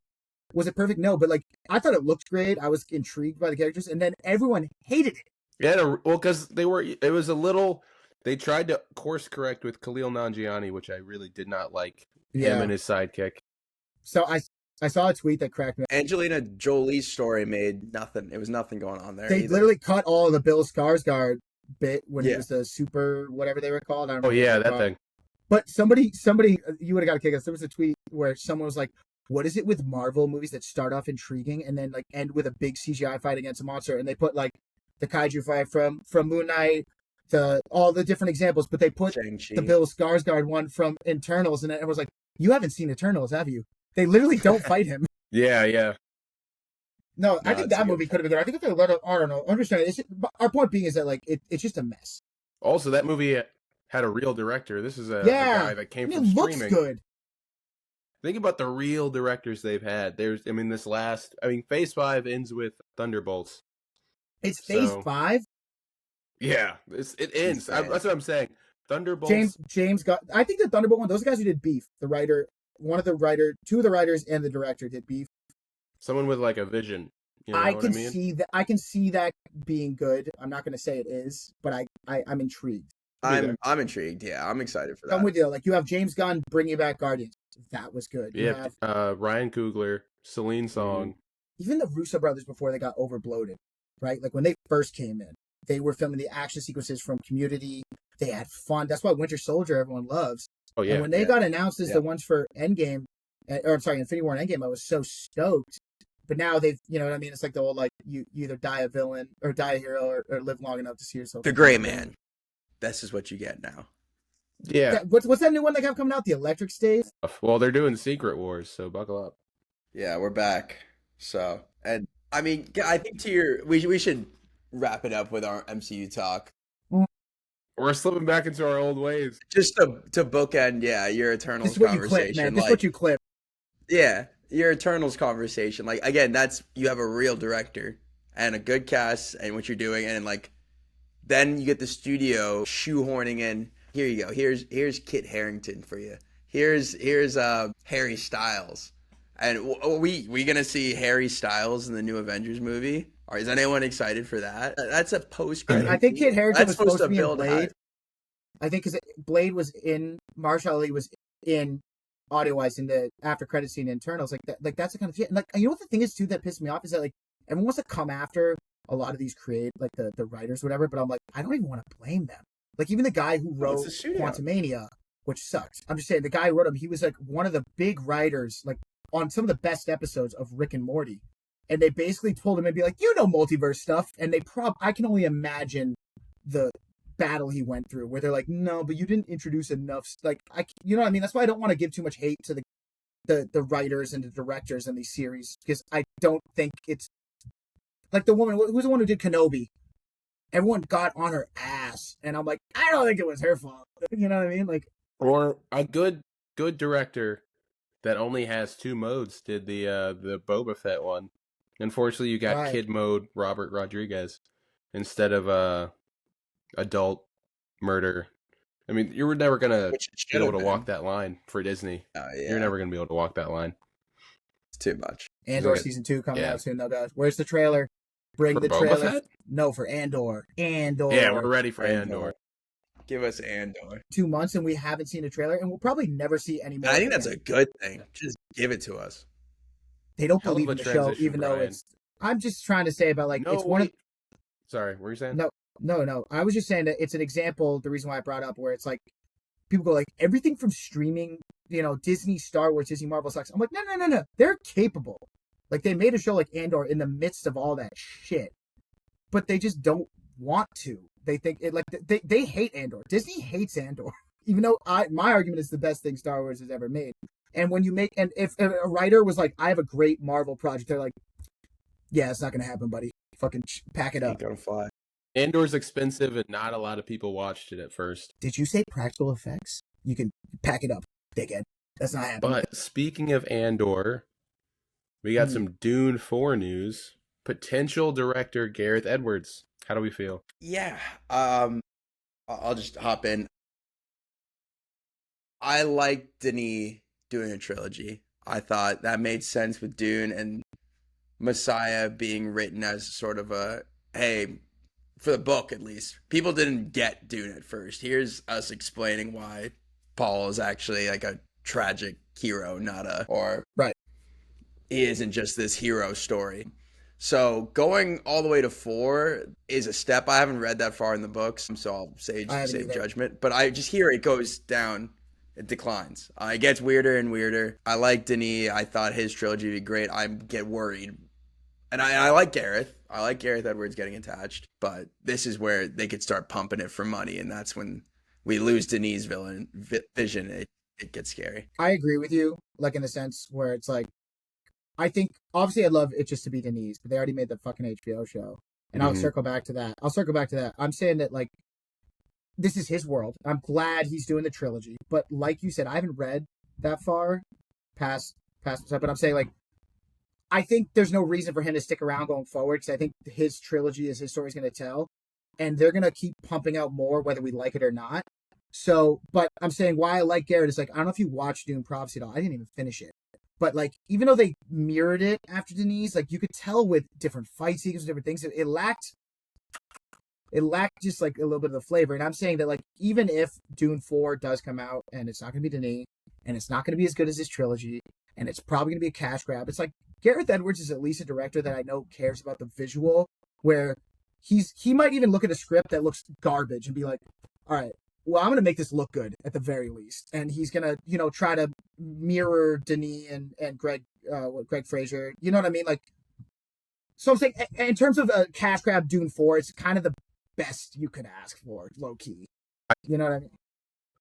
Was it perfect? No, but like I thought it looked great. I was intrigued by the characters, and then everyone hated it. Yeah, well, because they were. It was a little. They tried to course correct with Khalil Nanjiani, which I really did not like. Him Yeah. and his sidekick. So I saw a tweet that cracked me. Angelina Jolie's story made nothing. It was nothing going on there They either. literally cut all of the Bill Skarsgård bit when he Yeah. was the super whatever they were called. I don't Oh remember what yeah, they were that called. thing. But somebody, you would have got a kick out. There was a tweet where someone was like, "What is it with Marvel movies that start off intriguing and then like end with a big CGI fight against a monster?" And they put like the kaiju fight from Moon Knight, all the different examples, but they put Shang-Chi. the Bill Skarsgård one from Eternals, and it was like, "You haven't seen Eternals, have you?" They literally don't fight him. Yeah, yeah. No, I No, think that's a that good movie could have been good. I think if they let it, I don't know, understand. Our point being is that like it's just a mess. Also, that movie had a real director. This is a Yeah, guy that came and from it looks streaming. good. Think about the real directors they've had. Phase 5 ends with Thunderbolts. It's Phase So- 5. Yeah, it ends. Insane. That's what I'm saying. Thunderbolts. James got. I think the Thunderbolt one. Those guys who did Beef, the writer, two of the writers, and the director did Beef. Someone with like a vision. You know I what can I mean? see that. I can see that being good. I'm not going to say it is, but I'm intrigued. I'm intrigued. Yeah, I'm excited for that. I'm with you. Like you have James Gunn bringing back Guardians. That was good. You Yeah, have Ryan Coogler, Celine Song. even the Russo brothers before they got overbloated, right? Like when they first came in, they were filming the action sequences from Community. They had fun. That's why Winter Soldier everyone loves. Oh yeah, And when they got announced as Yeah. the ones for Endgame, or I'm sorry, Infinity War and Endgame, I was so stoked. But now they've, you know what I mean? It's like the old, like, you either die a villain or die a hero or live long enough to see yourself. The Gray Man. This is what you get now. yeah. What's that new one they have coming out? The Electric Stage? Well, they're doing Secret Wars, so buckle up. Yeah, we're back. So, and I mean, I think we should wrap it up with our MCU talk. We're slipping back into our old ways. Just to bookend, yeah, your Eternals This is what you conversation. clip, man. This is what you clip. Yeah, your Eternals conversation. Like again, you have a real director and a good cast and what you're doing, and like then you get the studio shoehorning in. Here you go. Here's Kit Harington for you. Here's Harry Styles. And we gonna see Harry Styles in the new Avengers movie? Or is anyone excited for that? That's a post credit. I think Kit Harington was supposed to be in build Blade. hype. I think because Blade was in, Marshall Ali was in audio-wise in the after credit scene in Eternals. Like that's the kind of shit. And like, you know what the thing is too that pissed me off is that like everyone wants to come after a lot of these the writers, whatever. But I'm like, I don't even want to blame them. Like even the guy who wrote It's a shootout. Quantumania, which sucks. I'm just saying the guy who wrote him. He was like one of the big writers, like on some of the best episodes of Rick and Morty. And they basically told him and be like, you know, multiverse stuff. And I can only imagine the battle he went through where they're like, no, but you didn't introduce enough. Like, you know what I mean? That's why I don't want to give too much hate to the writers and the directors in these series because I don't think it's like the woman who's the one who did Kenobi. Everyone got on her ass, and I'm like, I don't think it was her fault. You know what I mean? Like, Or a good director that only has 2 modes did the Boba Fett one. Unfortunately, you got Right. kid mode Robert Rodriguez instead of adult murder. I mean, you were never gonna Which it be should able have to been. walk that line for Disney. Yeah. You're never gonna be able to walk that line. It's too much. Andor Okay. season 2 coming Yeah. out soon, though, guys. Where's the trailer? Bring For the Boba trailer. Fett? No, for Andor. Andor. Yeah, we're ready for Andor. Give us Andor. 2 months and we haven't seen a trailer, and we'll probably never see any more. And I think that's a good thing. Just give it to us. They don't Hell of believe a in the show, transition, even though Brian. it's. I'm just trying to say about like No, it's one of. wait. Sorry, what were you saying? No. I was just saying that it's an example. The reason why I brought up where it's like people go like everything from streaming, you know, Disney, Star Wars, Disney, Marvel sucks. I'm like, no. They're capable. Like they made a show like Andor in the midst of all that shit, but they just don't want to. They think it like they hate Andor. Disney hates Andor, even though my argument is the best thing Star Wars has ever made. And when you make and if a writer was like, I have a great Marvel project, they're like, yeah, it's not gonna happen, buddy. Fucking pack it up. Ain't gonna fly. Andor's expensive, and not a lot of people watched it at first. Did you say practical effects? You can pack it up, dickhead. That's not happening. But speaking of Andor, we got some Dune 4 news. potential director Gareth Edwards. How do we feel? Yeah. I'll just hop in. I like Denis doing a trilogy. I thought that made sense with Dune and Messiah being written as sort of a, hey, for the book at least, people didn't get Dune at first. Here's us explaining why Paul is actually like a tragic hero, not a, or Right. he isn't just this hero story. So going all the way to 4 is a step. I haven't read that far in the books, so I'll save I haven't save either. judgment. But I just hear it goes down, it declines. It gets weirder and weirder. I like Denis. I thought his trilogy would be great. I get worried, and I like Gareth. I like Gareth Edwards getting attached, but this is where they could start pumping it for money, and that's when we lose Denis' vision. It gets scary. I agree with you, like in the sense where it's like, I think obviously I'd love it just to be Denise, but they already made the fucking HBO show, and I'll Mhm. circle back to that. I'll circle back to that. I'm saying that like this is his world. I'm glad he's doing the trilogy, but like you said, I haven't read that far past stuff. But I'm saying like I think there's no reason for him to stick around going forward because I think his trilogy is his story's going to tell, and they're going to keep pumping out more whether we like it or not. So, but I'm saying why I like Garrett is like I don't know if you watched Dune Prophecy at all. I didn't even finish it. But like, even though they mirrored it after Denise, like you could tell with different fight sequences, different things, it lacked just like a little bit of the flavor. And I'm saying that like even if Dune 4 does come out and it's not going to be Denis and it's not going to be as good as his trilogy and it's probably going to be a cash grab, it's like Gareth Edwards is at least a director that I know cares about the visual, where he might even look at a script that looks garbage and be like, all right, well, I'm going to make this look good at the very least. And he's going to, try to mirror Denis and Greg Fraser. You know what I mean? Like, so I'm saying in terms of a cash grab Dune 4, it's kind of the best you could ask for, low key. You know what I mean?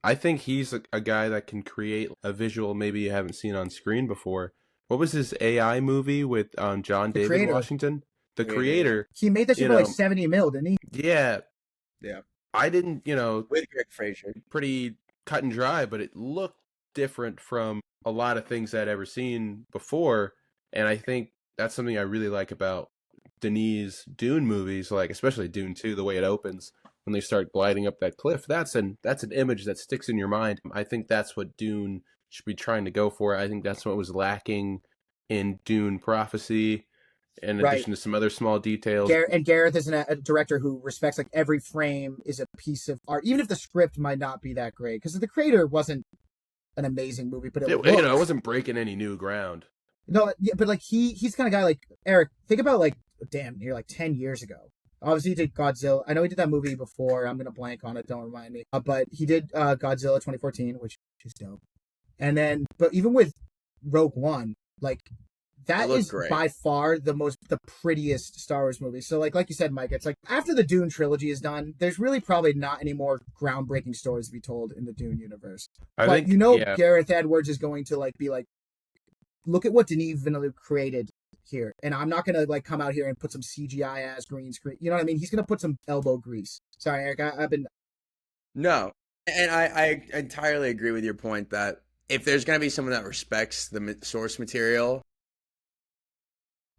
I think he's a guy that can create a visual maybe you haven't seen on screen before. What was his AI movie with John The David creator, Washington? The Creator, yeah. creator, he made that shit you for like know, 70 mil, didn't he? yeah, Yeah. I didn't, With Greg Fraser. pretty cut and dry, but it looked different from a lot of things I'd ever seen before. And I think that's something I really like about Denis Dune movies, like especially Dune 2, the way it opens when they start gliding up that cliff. That's an image that sticks in your mind. I think that's what Dune should be trying to go for. I think that's what was lacking in Dune Prophecy, in Right. addition to some other small details. And Gareth is a director who respects like every frame is a piece of art, even if the script might not be that great. Because the creator wasn't an amazing movie, but it It looked. wasn't breaking any new ground. No, yeah, but like he's the kind of guy like Eric. Think about like damn near like 10 years ago. Obviously, he did Godzilla. I know he did that movie before. I'm gonna blank on it. Don't remind me. But he did Godzilla 2014, which is dope. And then, but even with Rogue One, like It that looked is great. by far the prettiest Star Wars movie. So like you said, Mike, it's like after the Dune trilogy is done, there's really probably not any more groundbreaking stories to be told in the Dune universe. I But think, yeah, Gareth Edwards is going to like be like, look at what Denis Villeneuve created here, and I'm not gonna like come out here and put some CGI ass green screen. You know what I mean? He's gonna put some elbow grease. Sorry, Eric. I've been No. And I entirely agree with your point that if there's going to be someone that respects the source material,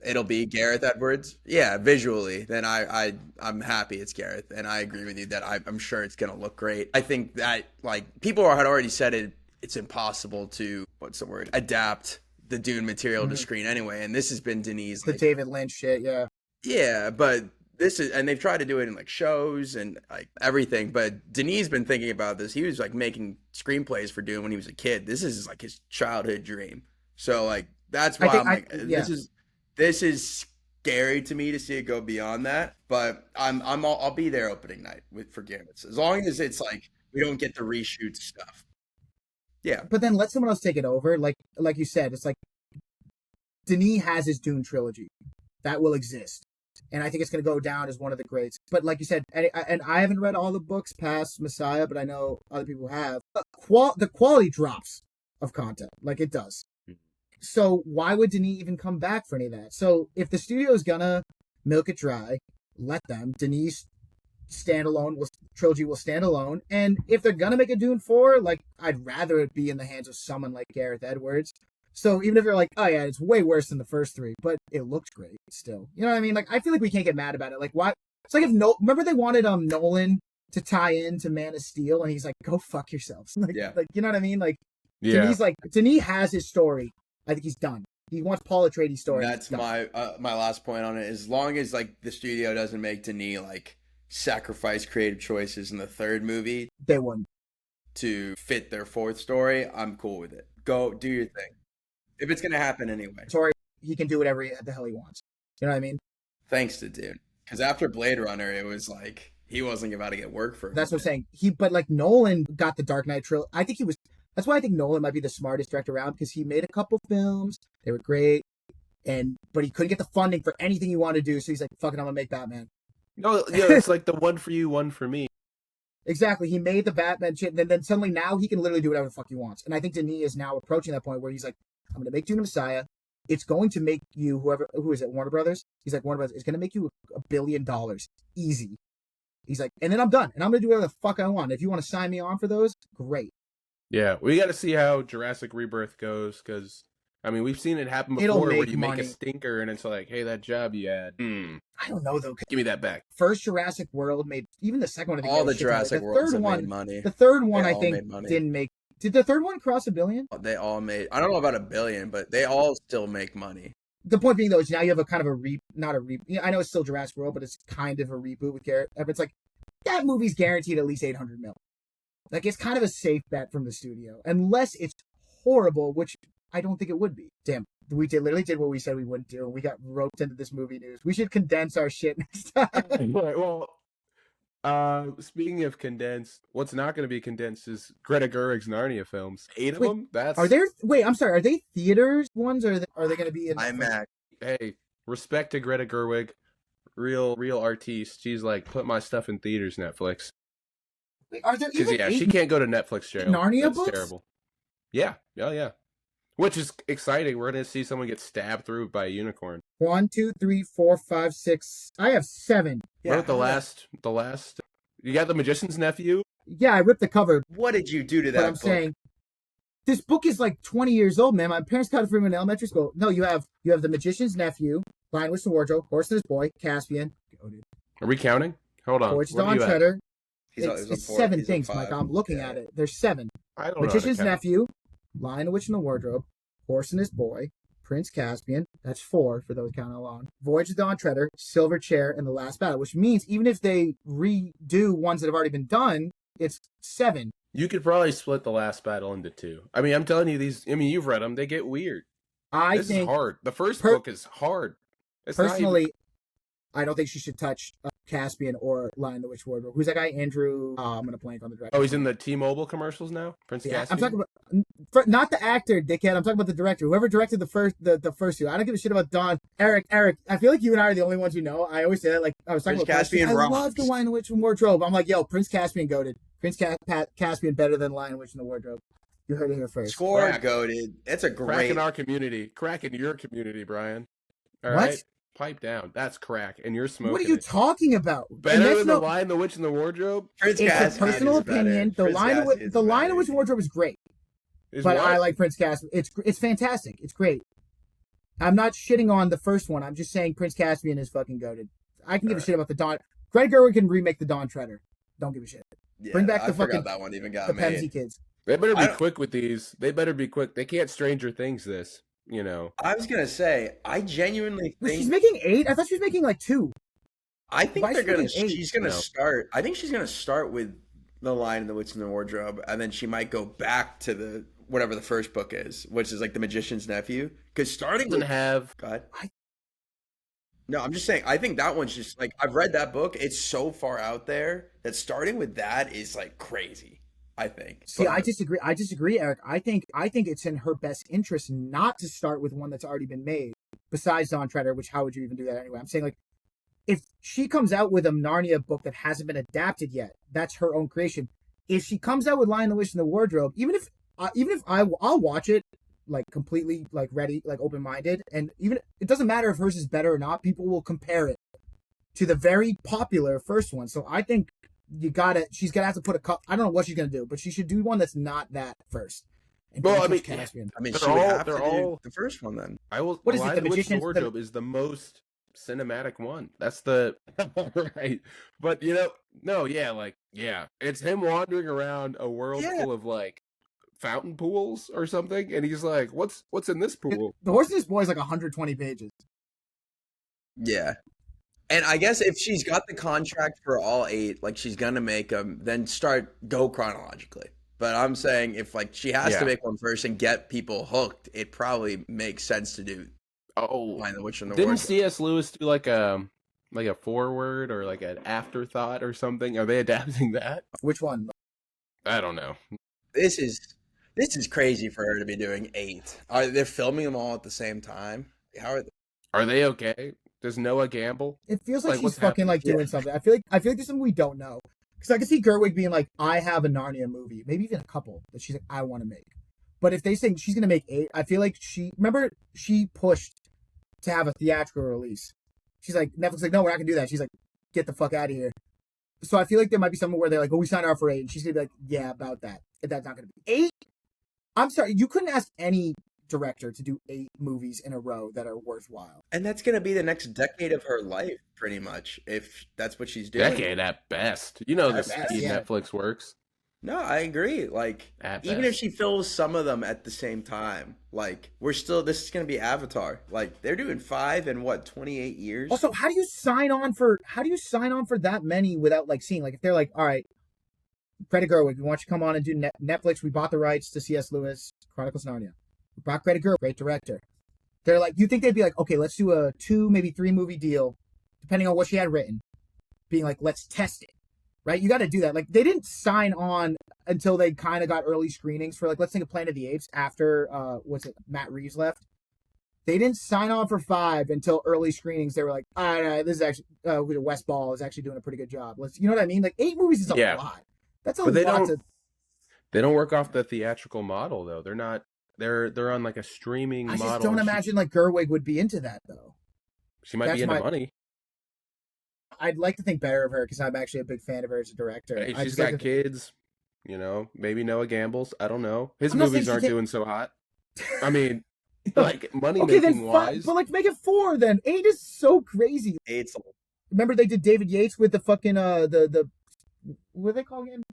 it'll be Gareth Edwards. Yeah, visually, then I'm happy it's Gareth, and I agree with you that I'm sure it's gonna look great. I think that like people had already said it's impossible to what's the word adapt the Dune material to screen anyway, and this has been Denis. the Like, David Lynch shit. Yeah, yeah, but this is, and they've tried to do it in like shows and like everything. But Denis been thinking about this. He was like making screenplays for Dune when he was a kid. This is like his childhood dream. So like that's I why think I'm like yeah. this is scary to me to see it go beyond that. But I'll be there opening night for Gambits as long as it's like we don't get the reshoot stuff. Yeah, But then let someone else take it over. Like you said, it's like Denis has his Dune trilogy that will exist, and I think it's going to go down as one of the greats. But like you said, and I haven't read all the books past Messiah, but I know other people have. The quality drops of content, like it does. So why would Denis even come back for any of that? So if the studio's gonna milk it dry, let them. Denis trilogy will stand alone. And if they're gonna make a Dune 4, like I'd rather it be in the hands of someone like Gareth Edwards. So even if you're like, oh yeah, it's way worse than the first three, but it looked great still. You know what I mean? Like I feel like we can't get mad about it. Like why? It's like if remember they wanted Nolan to tie into Man of Steel, and he's like, go fuck yourselves. Like you know what I mean? Like Yeah. Denis has his story. I think he's done. He wants Paul Atreides' story. That's my last point on it. As long as like the studio doesn't make Denis like sacrifice creative choices in the third movie, they wouldn't to fit their fourth story, I'm cool with it. Go do your thing. If it's gonna happen anyway. Sorry, he can do whatever the hell he wants. You know what I mean? Thanks to Dune. Because after Blade Runner, it was like he wasn't about to get work for. That's what I'm saying. But like Nolan got the Dark Knight trilogy. I think he was. That's why I think Nolan might be the smartest director around, because he made a couple films. They were great, but he couldn't get the funding for anything he wanted to do. So he's like, "Fuck it, I'm gonna make Batman." No, yeah, it's like the one for you, one for me. Exactly. He made the Batman shit, and then suddenly now he can literally do whatever the fuck he wants. And I think Denis is now approaching that point where he's like, "I'm gonna make Dune a Messiah. It's going to make you who is it, Warner Brothers?" He's like, "Warner Brothers is gonna make you $1 billion easy." He's like, and then I'm done, and I'm gonna do whatever the fuck I want. If you want to sign me on for those, great. Yeah, we got to see how Jurassic Rebirth goes, because I mean we've seen it happen It'll before, where make you make money. a stinker and it's like, hey, that job you had, I don't know though. give me that back. First Jurassic World made, even the second one. I think all made the shit ton of Jurassic money. Worlds have made money. The third one They I all think made money. didn't make. Did the third one cross $1 billion? They all made. I don't know about $1 billion, but they all still make money. The point being though is now you have a kind of not a I know it's still Jurassic World, but it's kind of a reboot with Garrett. But it's like that movie's guaranteed at least 800 mil. Like it's kind of a safe bet from the studio, unless it's horrible, which I don't think it would be. Damn, we literally did what we said we wouldn't do. We got roped into this movie news. We should condense our shit next time. Right, well, speaking of condensed, what's not going to be condensed is Greta Gerwig's Narnia films. 8 of them. Are there? Wait, I'm sorry. Are they theaters ones, or are they going to be in IMAX? Hey, respect to Greta Gerwig, real artiste. She's like, put my stuff in theaters, Netflix. Wait, are there Because even she can't go to Netflix jail. Narnia That's books? terrible. Yeah, yeah. Which is exciting. We're gonna see someone get stabbed through by a unicorn. 1, 2, 3, 4, 5, 6. I have 7. What about the last? You got The Magician's Nephew. Yeah, I ripped the cover. What did you do to that? But I'm book? saying this book is like 20 years old, man. My parents got it from in elementary school. No, you have The Magician's Nephew, Lion, Witch, and Wardrobe, Horse and His Boy, Caspian. Are we counting? Hold on. Voyage of What are Dawn you at? Treader. He's It's on 4, 7 he's on things, 5. Mike. I'm looking at it. There's 7. I don't know. Magician's how to count. Nephew, Lion, the Witch, and the Wardrobe, Horse and His Boy, Prince Caspian. That's 4 for those counting along. Voyage of Dawn Treader, Silver Chair, and The Last Battle. Which means even if they redo ones that have already been done, it's 7. You could probably split The Last Battle into 2. I mean, I'm telling you, you've read them. They get weird. This is hard. The first book is hard. It's personally, I don't think she should touch Caspian or Lion, the Witch, Wardrobe. Who's that guy? Andrew. I'm gonna blank on the director. Oh, he's in the T-Mobile commercials now. Prince Caspian. I'm talking about not the actor, dickhead. I'm talking about the director. Whoever directed the first 2. I don't give a shit about Don. Eric. I feel like you and I are the only ones who know. I always say that. Like I was talking Prince about Caspian. I love the Lion, the Witch, and Wardrobe. I'm like, yo, Prince Caspian goated. Prince Caspian better than Lion, Witch, and the Wardrobe. You heard it here first. Score goated. It's a Crack great. in our community. Crack in your community, Brian. All What? right? Pipe down. That's crack, and you're smoking. What are you talking about? Better than The Lion, the Witch, and the Wardrobe? Prince It's Caspian a personal is better. opinion. The Prince Lion, Caspian is the Lion, better. Witch, and Wardrobe is great. Is But what? I like Prince Caspian. It's fantastic. It's great. I'm not shitting on the first one. I'm just saying Prince Caspian is fucking goated. I can give a shit about the Dawn. Greg Gerwig can remake the Dawn Treader. Don't give a shit. Yeah, Bring back I the forgot fucking that one even got the made. Pepsi kids. They better I be don't- quick with these. They better be quick. They can't Stranger Things this. You know. I was gonna say, I genuinely Wait, think she's making 8. I thought she was making like 2. I think Why is they're she gonna. making 8? She's gonna No. start. I think she's gonna start with The Lion, the Witch, and the Wardrobe, and then she might go back to the whatever the first book is, which is like The Magician's Nephew. Because starting Doesn't with have. God. No, I'm just saying. I think that one's just like I've read that book. It's so far out there that starting with that is like crazy. I think. See, But- I disagree, Eric. I think it's in her best interest not to start with one that's already been made. Besides Dawn Treader, which how would you even do that anyway? I'm saying like if she comes out with a Narnia book that hasn't been adapted yet, that's her own creation. If she comes out with Lion, the Witch, and the Wardrobe, even if I'll watch it like completely like ready, like open minded, and even it doesn't matter if hers is better or not. People will compare it to the very popular first one. So I think she's gonna have to put I don't know what she's gonna do, but she should do one that's not that first. and Well, I Beatrice mean, yeah, Caspian. I mean, they're she would all have they're to do all. the first one then. I will. What is it? The Eliza Witch's Magician's Wardrobe is the most cinematic one. That's the right. But no, yeah, like it's him wandering around a world Yeah. full of like fountain pools or something, and he's like, "What's in this pool?" The Horse and His Boy is like 120 pages. Yeah. And I guess if she's got the contract for all 8, like she's gonna make them, then go chronologically. But I'm saying if like she has to Yeah. make one first and get people hooked, it probably makes sense to do Oh, Lion the Witch and the didn't Wardrobe. C.S. Lewis do like a foreword or like an afterthought or something? Are they adapting that? Which one? I don't know. This is crazy for her to be doing 8. Are they filming them all at the same time? How are they? Are they okay? Does Noah gamble? It feels like Like, she's what's fucking happening? like doing something. I feel like there's something we don't know. Because I can see Gerwig being like, I have a Narnia movie, maybe even a couple that she's like, I want to make. But if they say she's gonna make 8, I feel like she pushed to have a theatrical release. She's like, Netflix like, no, we're not gonna do that. She's like, get the fuck out of here. So I feel like there might be somewhere where they're like, oh, we signed her up for 8, and she's gonna be like, yeah, about that. And that's not gonna be 8. I'm sorry, you couldn't ask any director to do 8 movies in a row that are worthwhile. And that's gonna be the next decade of her life, pretty much, if that's what she's doing. Decade at best. You know the At best, speed yeah. Netflix works. No, I agree. Like, At even if best. she fills some of them at the same time, like, this is going to be Avatar. Like, they're doing 5 in what, 28 years? Also, how do you sign on for that many without like seeing, like, if they're like, all right, Greta Gerwig, we want you to come on and do Netflix. We bought the rights to C.S. Lewis, Chronicles of Narnia. We brought Greta Gerwig, great director. They're like, you think they'd be like, okay, let's do a 2, maybe 3 movie deal, depending on what she had written, being like, let's test it, right? You got to do that. Like, they didn't sign on until they kind of got early screenings for, like, let's think of Planet of the Apes after, Matt Reeves left. They didn't sign on for 5 until early screenings. They were like, all right, this is actually, Wes Ball is actually doing a pretty good job. You know what I mean? Like, 8 movies is a Yeah. lot. That's a But they lot don't they don't work off the theatrical model though. They're not they're on like a streaming I model. just don't imagine like Gerwig would be into that though. She might be into money. I'd like to think better of her because I'm actually a big fan of her as a director. Hey, she's got kids, maybe Noah gambles. I don't know. His I'm not movies saying aren't she doing so hot. I mean, like money okay, making then wise. but like make it 4 then. 8 is so crazy. 8's Remember they did David Yates with the fucking the what are they calling him?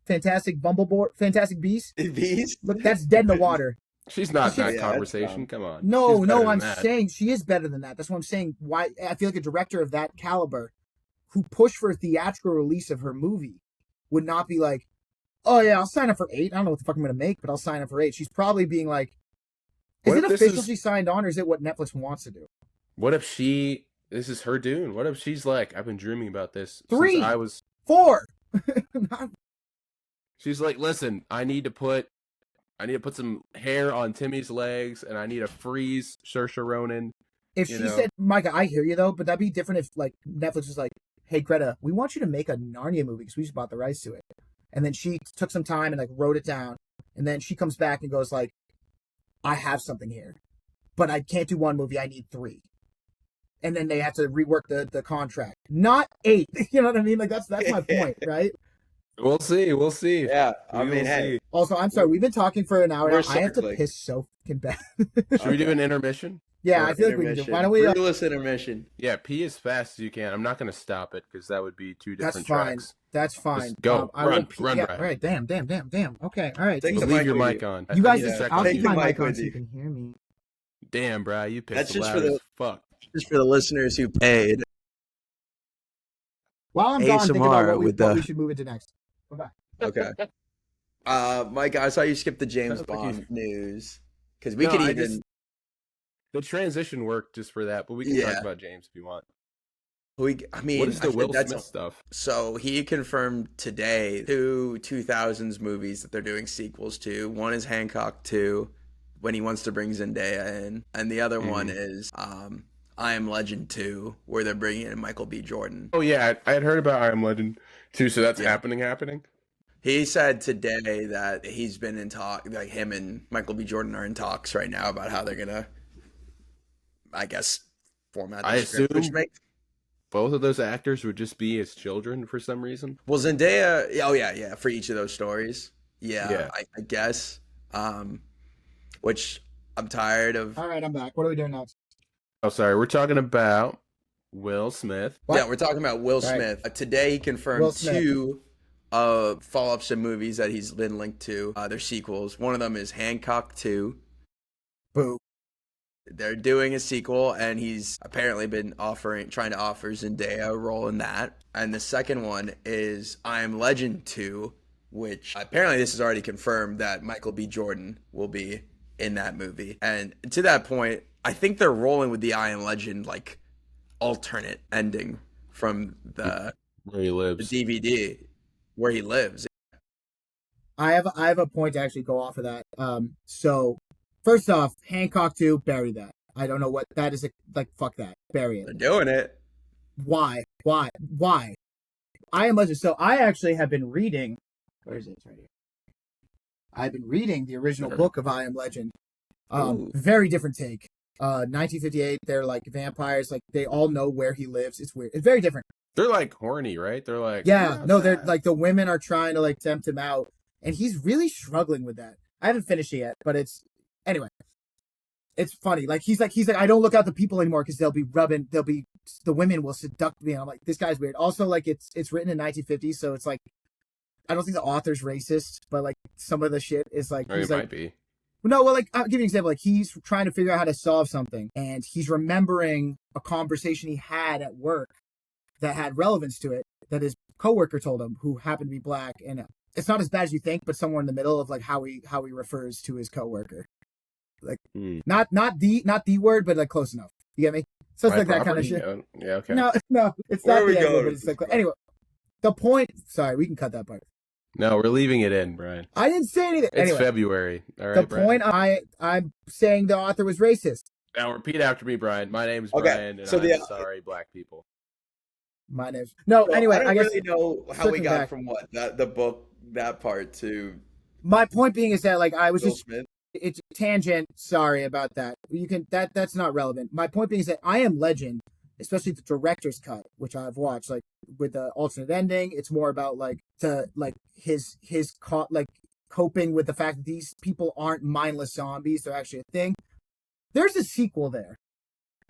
Fantastic Beast. Beast? Look, that's dead in the water. She's not that Yeah, conversation. Come on. No, She's better than I'm that. saying she is better than that. That's what I'm saying. Why I feel like a director of that caliber who pushed for a theatrical release of her movie would not be like, oh yeah, I'll sign up for 8. I don't know what the fuck I'm gonna make, but I'll sign up for 8. She's probably being like, is it official she signed on, or is it what Netflix wants to do? What if this is her Dune? What if she's like, I've been dreaming about this 3, since I was 4. She's like, listen, I need to put some hair on Timmy's legs, and I need to freeze Saoirse Ronan. If she said, Micah, I hear you though, but that'd be different if like Netflix was like, hey Greta, we want you to make a Narnia movie because we just bought the rights to it. And then she took some time and like wrote it down. And then she comes back and goes like, I have something here, but I can't do 1 movie. I need 3. And then they have to rework the contract. Not 8. You know what I mean? Like that's my point, right? We'll see. Yeah, I mean, hey. Also, I'm sorry, we've been talking for an hour now. I have to circling. piss so fucking bad. Should we do an intermission? Yeah, I feel like we can do. Why don't we? Ruthless intermission. Yeah, pee as fast as you can. I'm not going to stop it because that would be 2 different That's fine. tracks. That's fine. Just go. Run, yeah, Brian. all right, damn. Okay, all right. Take the Leave mic your with mic you. on. You guys, Yeah. I'll Take keep the my mic mic on with so you you. can hear me. Damn, bro, you That's pissed just loud for the- as fuck. Just for the listeners who paid. While I'm gone, think about ASMR what with we the- should move into next. Bye-bye. Okay. Mike, I saw you skip the James Sounds like Bond news. Because we No, could I even... just- The transition worked just for that, but we can Yeah. talk about James if you want. I mean, What is the I Will think that's Smith stuff? So he confirmed today 2 2000s movies that they're doing sequels to. One is Hancock 2, when he wants to bring Zendaya in, and the other one is I Am Legend 2, where they're bringing in Michael B. Jordan. Oh yeah, I had heard about I Am Legend too, so that's happening. He said today that he's been in talk, like him and Michael B. Jordan are in talks right now about how they're gonna, I guess, format. I the script, assume which makes both of those actors would just be his children for some reason. well Zendaya. Oh yeah, for each of those stories. Yeah, Yeah. I guess. which I'm tired of. All right, I'm back. What are we doing next? Oh, sorry. We're talking about Will Smith. What? Yeah, we're talking about Will Right. Smith. Today he confirmed Will Smith. 2 follow-ups to movies that he's been linked to. They're sequels. One of them is Hancock 2. Boo. They're doing a sequel, and he's apparently been trying to offer Zendaya a role in that. And the second one is I Am Legend 2, which apparently this is already confirmed that Michael B. Jordan will be in that movie. And to that point, I think they're rolling with the I Am Legend like alternate ending from the Where he lives. DVD where he lives. I have a point to actually go off of that. So first off, Hancock 2, bury that. I don't know what that is. Like, fuck that. Bury it. They're doing it. Why? I Am Legend. So I actually have been reading. Where is it? It's right here. I've been reading the original book of I Am Legend. Very different take. 1958. They're like vampires. Like they all know where he lives. It's weird. It's very different. They're like horny, right? They're like, yeah. No, they're like the women are trying to like tempt him out, and he's really struggling with that. I haven't finished it yet, but it's anyway. It's funny. Like he's like I don't look out the people anymore because the women will seduct me. And I'm like, this guy's weird. Also, like it's written in 1950, so it's like I don't think the author's racist, but like some of the shit is like or he's he like might be. no, well, like I'll give you an example. Like he's trying to figure out how to solve something, and he's remembering a conversation he had at work that had relevance to it. That his coworker told him, who happened to be black, and it's not as bad as you think, but somewhere in the middle of like how he refers to his coworker, like not the word, but like close enough. You get me? So it's like that kind of shit. Yeah, okay. No, it's Where not are we the end, going but it's like anyway. The point. Sorry, we can cut that part. No, we're leaving it in, Brian. I didn't say anything. It's anyway, February. All right, the Brian. point I'm saying the author was racist. Now repeat after me, Brian. My name's Okay, Brian, and so I'm sorry, black people. My name's no. So Anyway, I don't guess really know how we circling got back. from what the book that part to My point being is that like I was Will just Smith. it's tangent. Sorry about that. You can that's not relevant. My point being is that I Am Legend, especially the director's cut, which I've watched, like with the alternate ending, it's more about like his coping with the fact that these people aren't mindless zombies; they're actually a thing. There's a sequel there.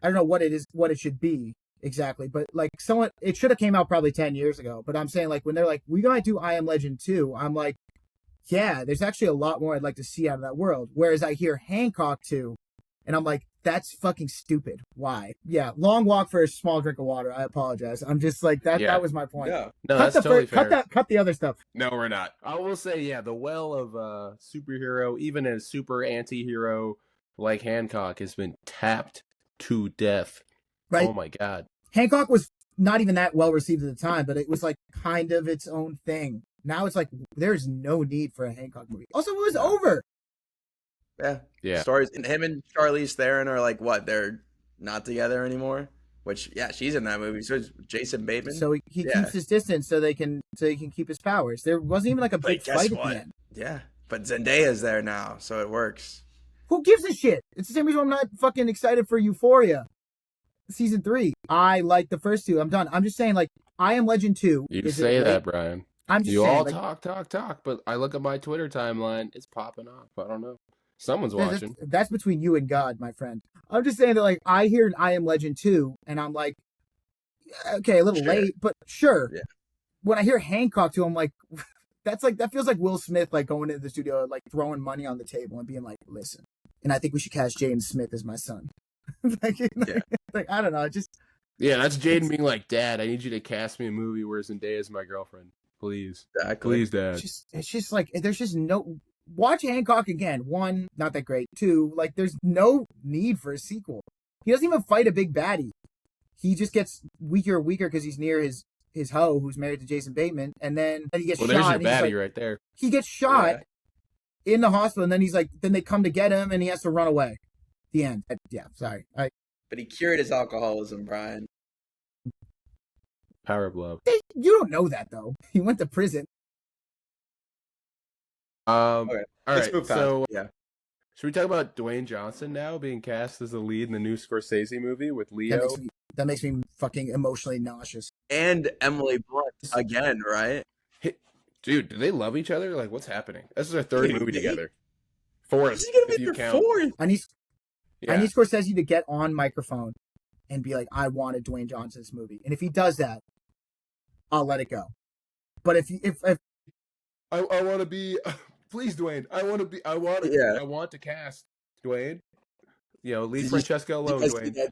I don't know what it is, what it should be exactly, but like it should have came out probably 10 years ago. But I'm saying like when they're like, we gotta do I Am Legend 2, I'm like, yeah, there's actually a lot more I'd like to see out of that world. Whereas I hear Hancock 2, and I'm like, that's fucking stupid. Why? Yeah, long walk for a small drink of water. I apologize. I'm just like that. Yeah. That was my point. Yeah. No, that's totally fair. Cut the other stuff. No, we're not. I will say, yeah, the well of superhero, even a super anti-hero like Hancock, has been tapped to death. Right. Oh my god. Hancock was not even that well received at the time, but it was like kind of its own thing. Now it's like there's no need for a Hancock movie. Also, it was over. Yeah. Stories and him and Charlize Theron are like what? They're not together anymore. Which she's in that movie. So is Jason Bateman. So he keeps his distance so they can keep his powers. There wasn't even like a big fight at the end. Yeah, but Zendaya's there now, so it works. Who gives a shit? It's the same reason I'm not fucking excited for Euphoria season 3. I like the first 2. I'm done. I'm just saying, like, I Am Legend 2. You say that, Brian. I'm just you saying, all like, talk, but I look at my Twitter timeline, it's popping off. I don't know. Someone's watching. That's between you and God, my friend. I'm just saying that, like, I hear I Am Legend 2, and I'm like, okay, a little late, but sure. Yeah. When I hear Hancock 2, I'm like, that feels like Will Smith, like, going into the studio, like, throwing money on the table and being like, listen, and I think we should cast James Smith as my son. like, I don't know, just... Yeah, that's Jaden being like, Dad, I need you to cast me a movie where Zendaya is my girlfriend. Please. Exactly. Please, Dad. It's just like, there's just no... Watch Hancock again. 1, not that great. 2, like, there's no need for a sequel. He doesn't even fight a big baddie. He just gets weaker and weaker because he's near his hoe, who's married to Jason Bateman, and then he gets shot. Well, there's your baddie right there. He gets shot in the hospital, and then he's like, then they come to get him, and he has to run away. The end. Yeah, sorry. But he cured his alcoholism, Brian. Power of love. You don't know that, though. He went to prison. Okay. All Let's right. move past. So, yeah. Should we talk about Dwayne Johnson now being cast as the lead in the new Scorsese movie with Leo? That makes me fucking emotionally nauseous. And Emily Blunt again, right? Dude, do they love each other? Like, what's happening? This is their third movie together. This Fourth, is gonna if be you their count. fourth. I Yeah. need Scorsese to get on microphone and be like, I wanted Dwayne Johnson's movie. And if he does that, I'll let it go. But if I want to be. Please, Dwayne. I want to be. Yeah. I want to cast Dwayne. Leave Did Francesca you alone, guys see Dwayne.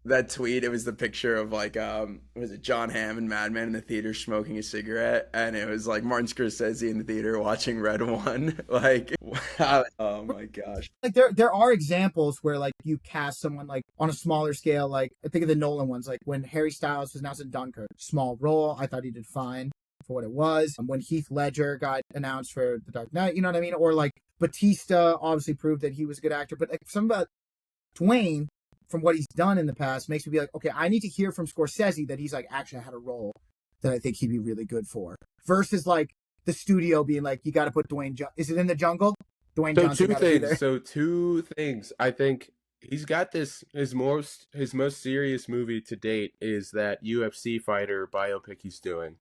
that tweet? It was the picture of like was it John Hamm and Madman in the theater smoking a cigarette, and it was like Martin Scorsese in the theater watching Red One. Like, wow. Oh my gosh. like there are examples where like you cast someone like on a smaller scale, like I think of the Nolan ones, like when Harry Styles was announced in Dunkirk, small role, I thought he did fine for what it was. When Heath Ledger got announced for The Dark Knight, you know what I mean? Or like Batista obviously proved that he was a good actor, but like something about Dwayne from what he's done in the past makes me be like, okay, I need to hear from Scorsese that he's like actually had a role that I think he'd be really good for, versus like the studio being like, you got to put is it in the jungle? Dwayne So Johnson two got to be things. there. So two things. I think he's got this. His most serious movie to date is that UFC fighter biopic he's doing.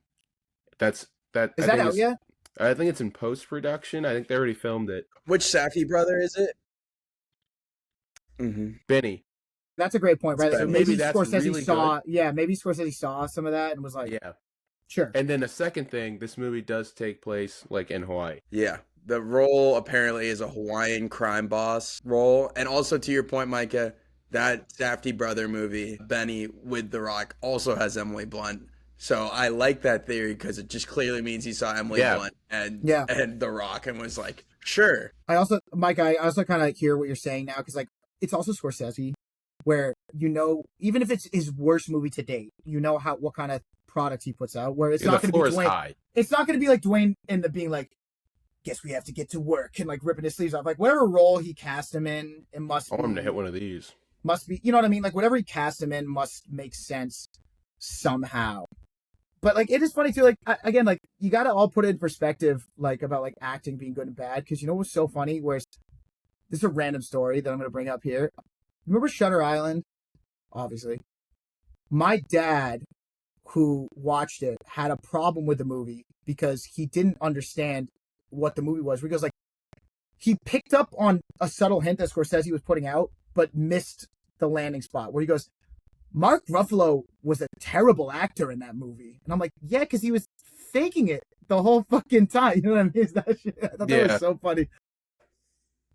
That's that. Is I that think out it's. yet? I think it's in post production. I think they already filmed it. Which Safdie brother is it? Mm-hmm. Benny. That's a great point, right? So So maybe maybe that's Scorsese really saw, yeah, maybe Scorsese saw some of that and was like, Yeah. sure. And then the second thing, this movie does take place like in Hawaii. Yeah. The role apparently is a Hawaiian crime boss role. And also to your point, Micah, that Safdie brother movie, Benny with The Rock, also has Emily Blunt. So I like that theory because it just clearly means he saw Emily Blunt and The Rock and was like, sure. Mike, I also kind of hear what you're saying now because like it's also Scorsese, where even if it's his worst movie to date, what kind of products he puts out. Where it's not going to be Dwayne. High. It's not going to be like Dwayne being like, guess we have to get to work and like ripping his sleeves off. Like whatever role he cast him in, it must. I want him to hit one of these. Must be, you know what I mean? Like whatever he cast him in must make sense somehow. But like it is funny too. Like again, like you got to all put it in perspective, like about like acting being good and bad. Because you know what's so funny? Whereas this is a random story that I'm going to bring up here. Remember Shutter Island? Obviously, my dad, who watched it, had a problem with the movie because he didn't understand what the movie was. Because like he picked up on a subtle hint that Scorsese was putting out, but missed the landing spot. Where he goes, Mark Ruffalo was a terrible actor in that movie. And I'm like, yeah, because he was faking it the whole fucking time. You know what I mean? That shit, I thought that was so funny.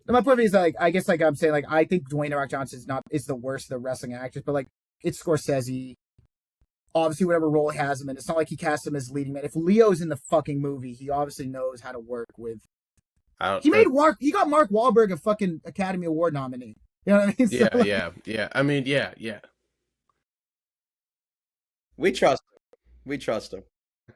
And my point is like, I guess like I'm saying, like, I think Dwayne The Rock Johnson is the worst of the wrestling actors, but like, it's Scorsese. Obviously, whatever role he has him in, it's not like he cast him as leading man. If Leo's in the fucking movie, he obviously knows how to work with. He got Mark Wahlberg a fucking Academy Award nominee. You know what I mean? Yeah, so, yeah. I mean, yeah. We trust him.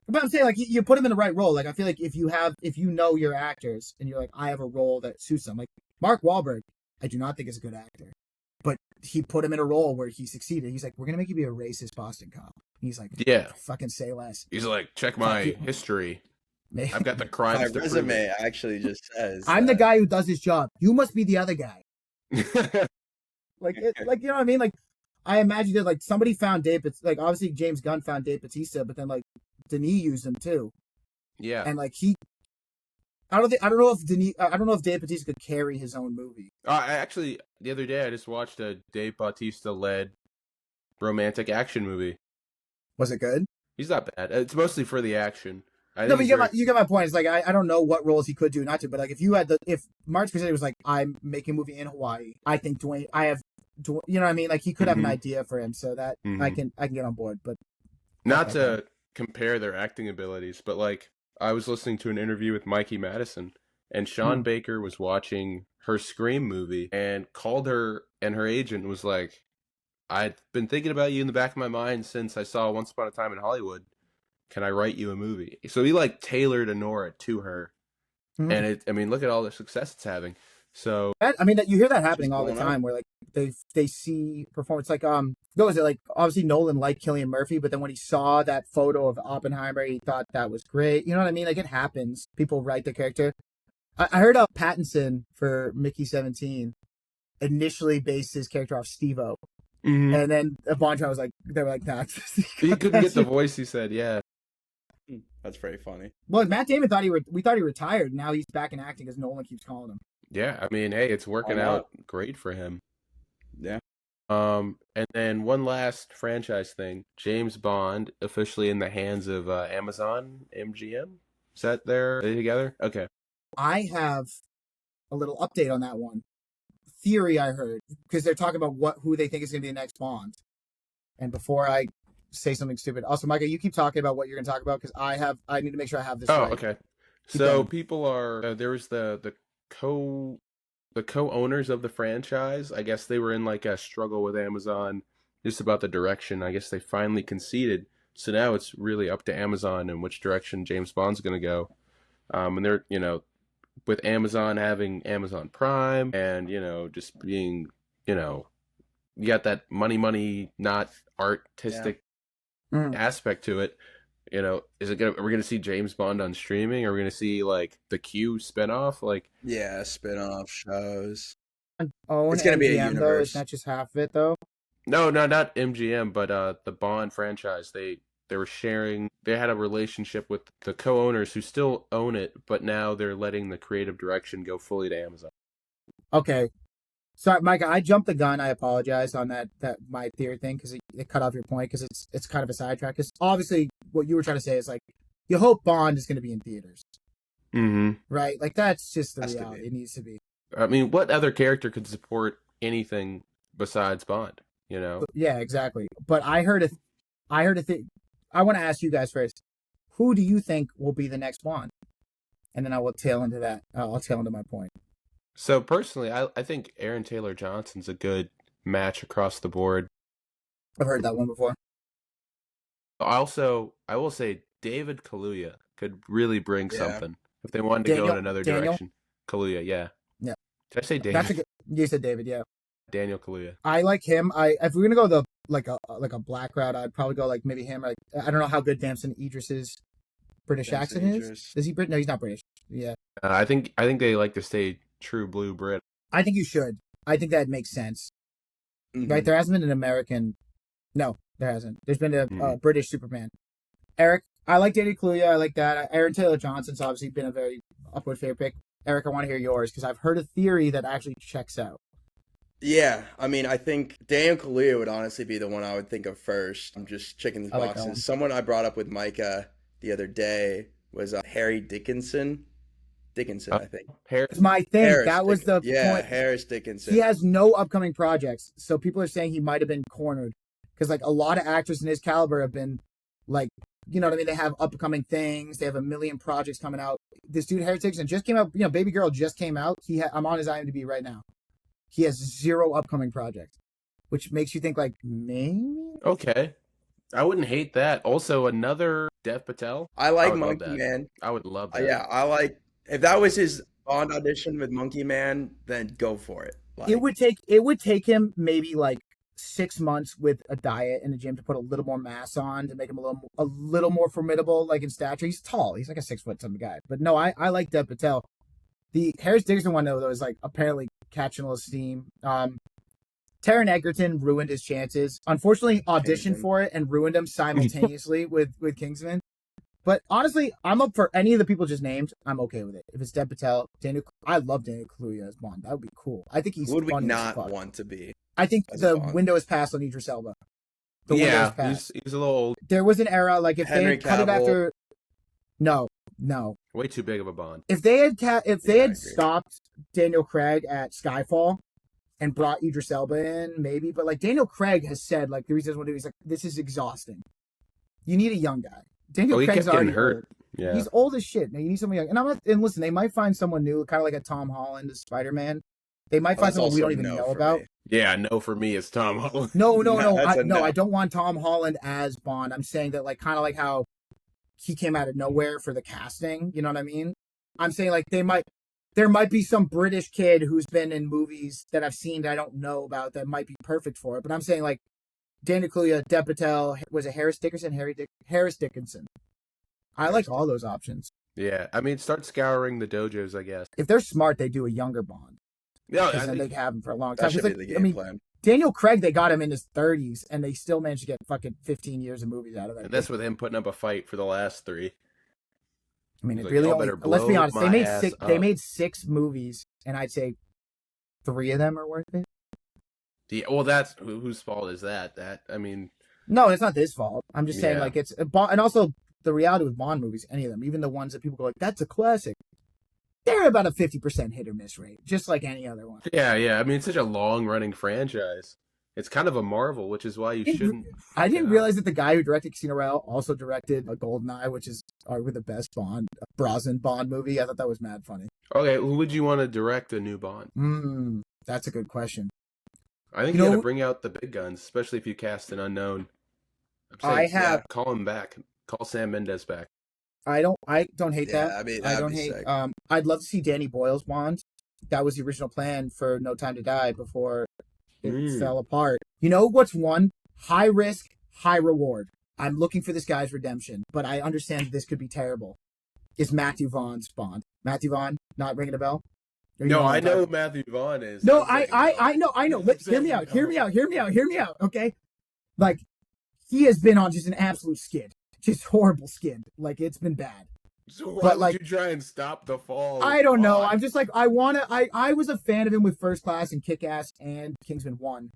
But I'm saying, like, you put him in the right role. Like, I feel like if you know your actors and you're like, I have a role that suits them. Like, Mark Wahlberg, I do not think is a good actor. But he put him in a role where he succeeded. He's like, we're going to make you be a racist Boston cop. He's like, yeah, fucking say less. He's like, check my history. I've got the crimes. My resume actually just says I'm the guy who does his job. You must be the other guy. like, you know what I mean? Like, I imagine that like somebody found like obviously James Gunn found Dave Bautista, but then like Denis used him too. Yeah. And like I don't know if Dave Bautista could carry his own movie. Actually, the other day I just watched a Dave Bautista led romantic action movie. Was it good? He's not bad. It's mostly for the action. No, but you get my point. It's like I don't know what roles he could do, not to, but like if Martin Scorsese was like, I'm making a movie in Hawaii, I think you know what I mean? Like he could have an idea for him, so that I can get on board. But not to compare their acting abilities, but like I was listening to an interview with Mikey Madison, and Sean Baker was watching her Scream movie and called her, and her agent was like, I've been thinking about you in the back of my mind since I saw Once Upon a Time in Hollywood. Can I write you a movie? So he like tailored Honora to her. And look at all the success it's having. So you hear that happening all the time where like they see performance like what was it, like obviously Nolan liked Cillian Murphy, but then when he saw that photo of Oppenheimer, he thought that was great. You know what I mean? Like it happens. People write the character. I heard Pattinson for Mickey 17 initially based his character off Steve-O. And then Bonchon was like, they were like, that's he couldn't get the voice. He said, yeah. That's pretty funny. Well, Matt Damon we thought he retired. Now he's back in acting because Nolan keeps calling him. Yeah, I mean, hey, it's Why working not? out great for him. Yeah. And then one last franchise thing: James Bond officially in the hands of Amazon MGM. Is that are they together? Okay. I have a little update on that one theory I heard because they're talking about who they think is going to be the next Bond. And before I say something stupid, also Micah, you keep talking about what you're going to talk about because I need to make sure I have this Oh, right. okay. Keep So going. people are there was co the co-owners of the franchise. I guess they were in like a struggle with Amazon just about the direction. I guess they finally conceded. So now it's really up to Amazon and which direction James Bond's going to go. And they're, with Amazon having Amazon Prime and, just being, you know, you got that money, not Yeah. artistic Mm. aspect to it. Are we gonna see James Bond on streaming? Are we gonna see like the Q spinoff? Like, Yeah, spin-off shows. Own It's gonna be a MGM though. It's universe. not just half of it though. no, not MGM, but the Bond franchise. They were sharing. They had a relationship with the co-owners who still own it, but now they're letting the creative direction go fully to Amazon. Okay. Sorry, Micah. I jumped the gun. I apologize on that my theory thing because it cut off your point because it's kind of a sidetrack. Because obviously, what you were trying to say is like you hope Bond is going to be in theaters, Mm-hmm. right? Like that's just the Has to reality. be. It needs to be. I mean, what other character could support anything besides Bond? But, yeah, exactly. But I heard a thing. I want to ask you guys first. Who do you think will be the next Bond? And then I will tail into that. I'll tail into my point. So personally, I think Aaron Taylor Johnson's a good match across the board. I've heard that one before. Also, I will say David Kaluuya could really bring Yeah. something if they wanted to go in another Daniel. direction. Kaluuya, yeah. Yeah. Did I say That's a David? good. You said David, yeah. Daniel Kaluuya. I like him. If we're gonna go the like a black route, I'd probably go like maybe him. Like I don't know how good Damson Idris's British Damson accent is. Idris. Is he Brit? No, he's not British. Yeah, I think they like to stay true blue Brit. I think you should. I think that makes sense. Mhm. Right? There hasn't been an American. No, there hasn't. There's been a British Superman. Eric, I like Danny Kaluuya. I like that. Aaron Taylor Johnson's obviously been a very upward favorite pick. Eric, I want to hear yours because I've heard a theory that actually checks out. Yeah, I mean, I think Daniel Kaluuya would honestly be the one I would think of first. I'm just checking these I like that one. boxes. Someone I brought up with Micah the other day was Harry Dickinson. I think. It's my thing. Harris That was the point. Harris Dickinson. He has no upcoming projects, so people are saying he might have been cornered because like a lot of actors in his caliber have been like, you know what I mean? They have upcoming things. They have a million projects coming out. This dude Harry Dickinson just came out. You know, Baby Girl just came out. I'm on his IMDb right now. He has 0 upcoming projects, which makes you think like maybe. Okay. I wouldn't hate that. Also, another Dev Patel. I like would love Monkey that. Man. I would love that. Yeah, I like if that was his Bond audition with Monkey Man, then go for it. Like, It would take him maybe like 6 months with a diet in the gym to put a little more mass on to make him a little more formidable, like in stature. He's tall. He's like a 6 foot something guy. But no, I like Dev Patel. The Harris Dickinson one though is like apparently catching a little steam. Taron Egerton ruined his chances. Unfortunately, auditioned Kingsman. for it and ruined them simultaneously with Kingsman. But honestly, I'm up for any of the people just named. I'm okay with it. If it's Dev Patel, I love Daniel Kaluuya as Bond. That would be cool. I think he's who would we funny as not fuck. want to be? I think as the Bond? window is passed on Idris Elba. The window Yeah, is passed. he's a little old. There was an era like if Henry they had cut it Cavill. after. No. Way too big of a Bond. If they had I agree. stopped Daniel Craig at Skyfall and brought Idris Elba in, maybe. But like Daniel Craig has said, like the reason he doesn't want to do, he's like, this is exhausting. You need a young guy. Daniel He Craig's kept getting already hurt. old. Yeah. He's old as shit. Now you need someone young. And listen, they might find someone new, kind of like a Tom Holland as Spider-Man. They might find That's someone we also don't even no know for about. me. Yeah, no for me it's Tom Holland. No. That's a no. I don't want Tom Holland as Bond. I'm saying that like kind of like how he came out of nowhere for the casting. You know what I mean? I'm saying like there might be some British kid who's been in movies that I've seen that I don't know about that might be perfect for it. But I'm saying like Daniel Kaluuya, Dev Patel, was it Harris Dickinson? Harris Dickinson. I like all those options. Yeah, I mean, start scouring the dojos, I guess. If they're smart, they do a younger Bond. No, Because then they have him for a long That time. should It's be like, the I game mean, plan. Daniel Craig, they got him in his 30s, and they still managed to get fucking 15 years of movies out of that. and that's with him putting up a fight for the last 3. I mean, He's it like, really y'all only. better Let's be blow honest. my ass They up. made 6 movies, and I'd say 3 of them are worth it. Well, that's whose fault is that? I mean, No, it's not his fault. I'm just saying, yeah, like, it's and also the reality with Bond movies, any of them, even the ones that people go like, "That's a classic," they're about a 50% hit or miss rate, just like any other one. yeah. I mean, it's such a long running franchise. It's kind of a marvel, which is why you shouldn't I fuck it didn't up. realize that the guy who directed Casino Royale also directed a GoldenEye, which is arguably the best Bond Brosnan Bond movie. I thought that was mad funny. Okay, who would you want to direct a new Bond? That's a good question. I think You you got to know, bring out the big guns, especially if you cast an unknown. I'm I saying, yeah, have. call him back. Call Sam Mendes back. I don't hate that. Yeah, I mean I that'd don't be hate. sick. I'd love to see Danny Boyle's Bond. That was the original plan for No Time to Die before it fell apart. You know what's one? High risk, high reward. I'm looking for this guy's redemption, but I understand this could be terrible. Is Matthew Vaughn's Bond? Matthew Vaughn, not ringing a bell? Or you No, what I I'm know talking- who Matthew Vaughn is. No, I'm saying no. I know. I'm Hear me saying out. no. Hear me out. Okay, like he has been on just an absolute skid, just horrible skid. Like it's been bad. So why But would like, you try and stop the fall? I don't know. Bond? I'm just like I was a fan of him with First Class and Kick Ass and Kingsman 1.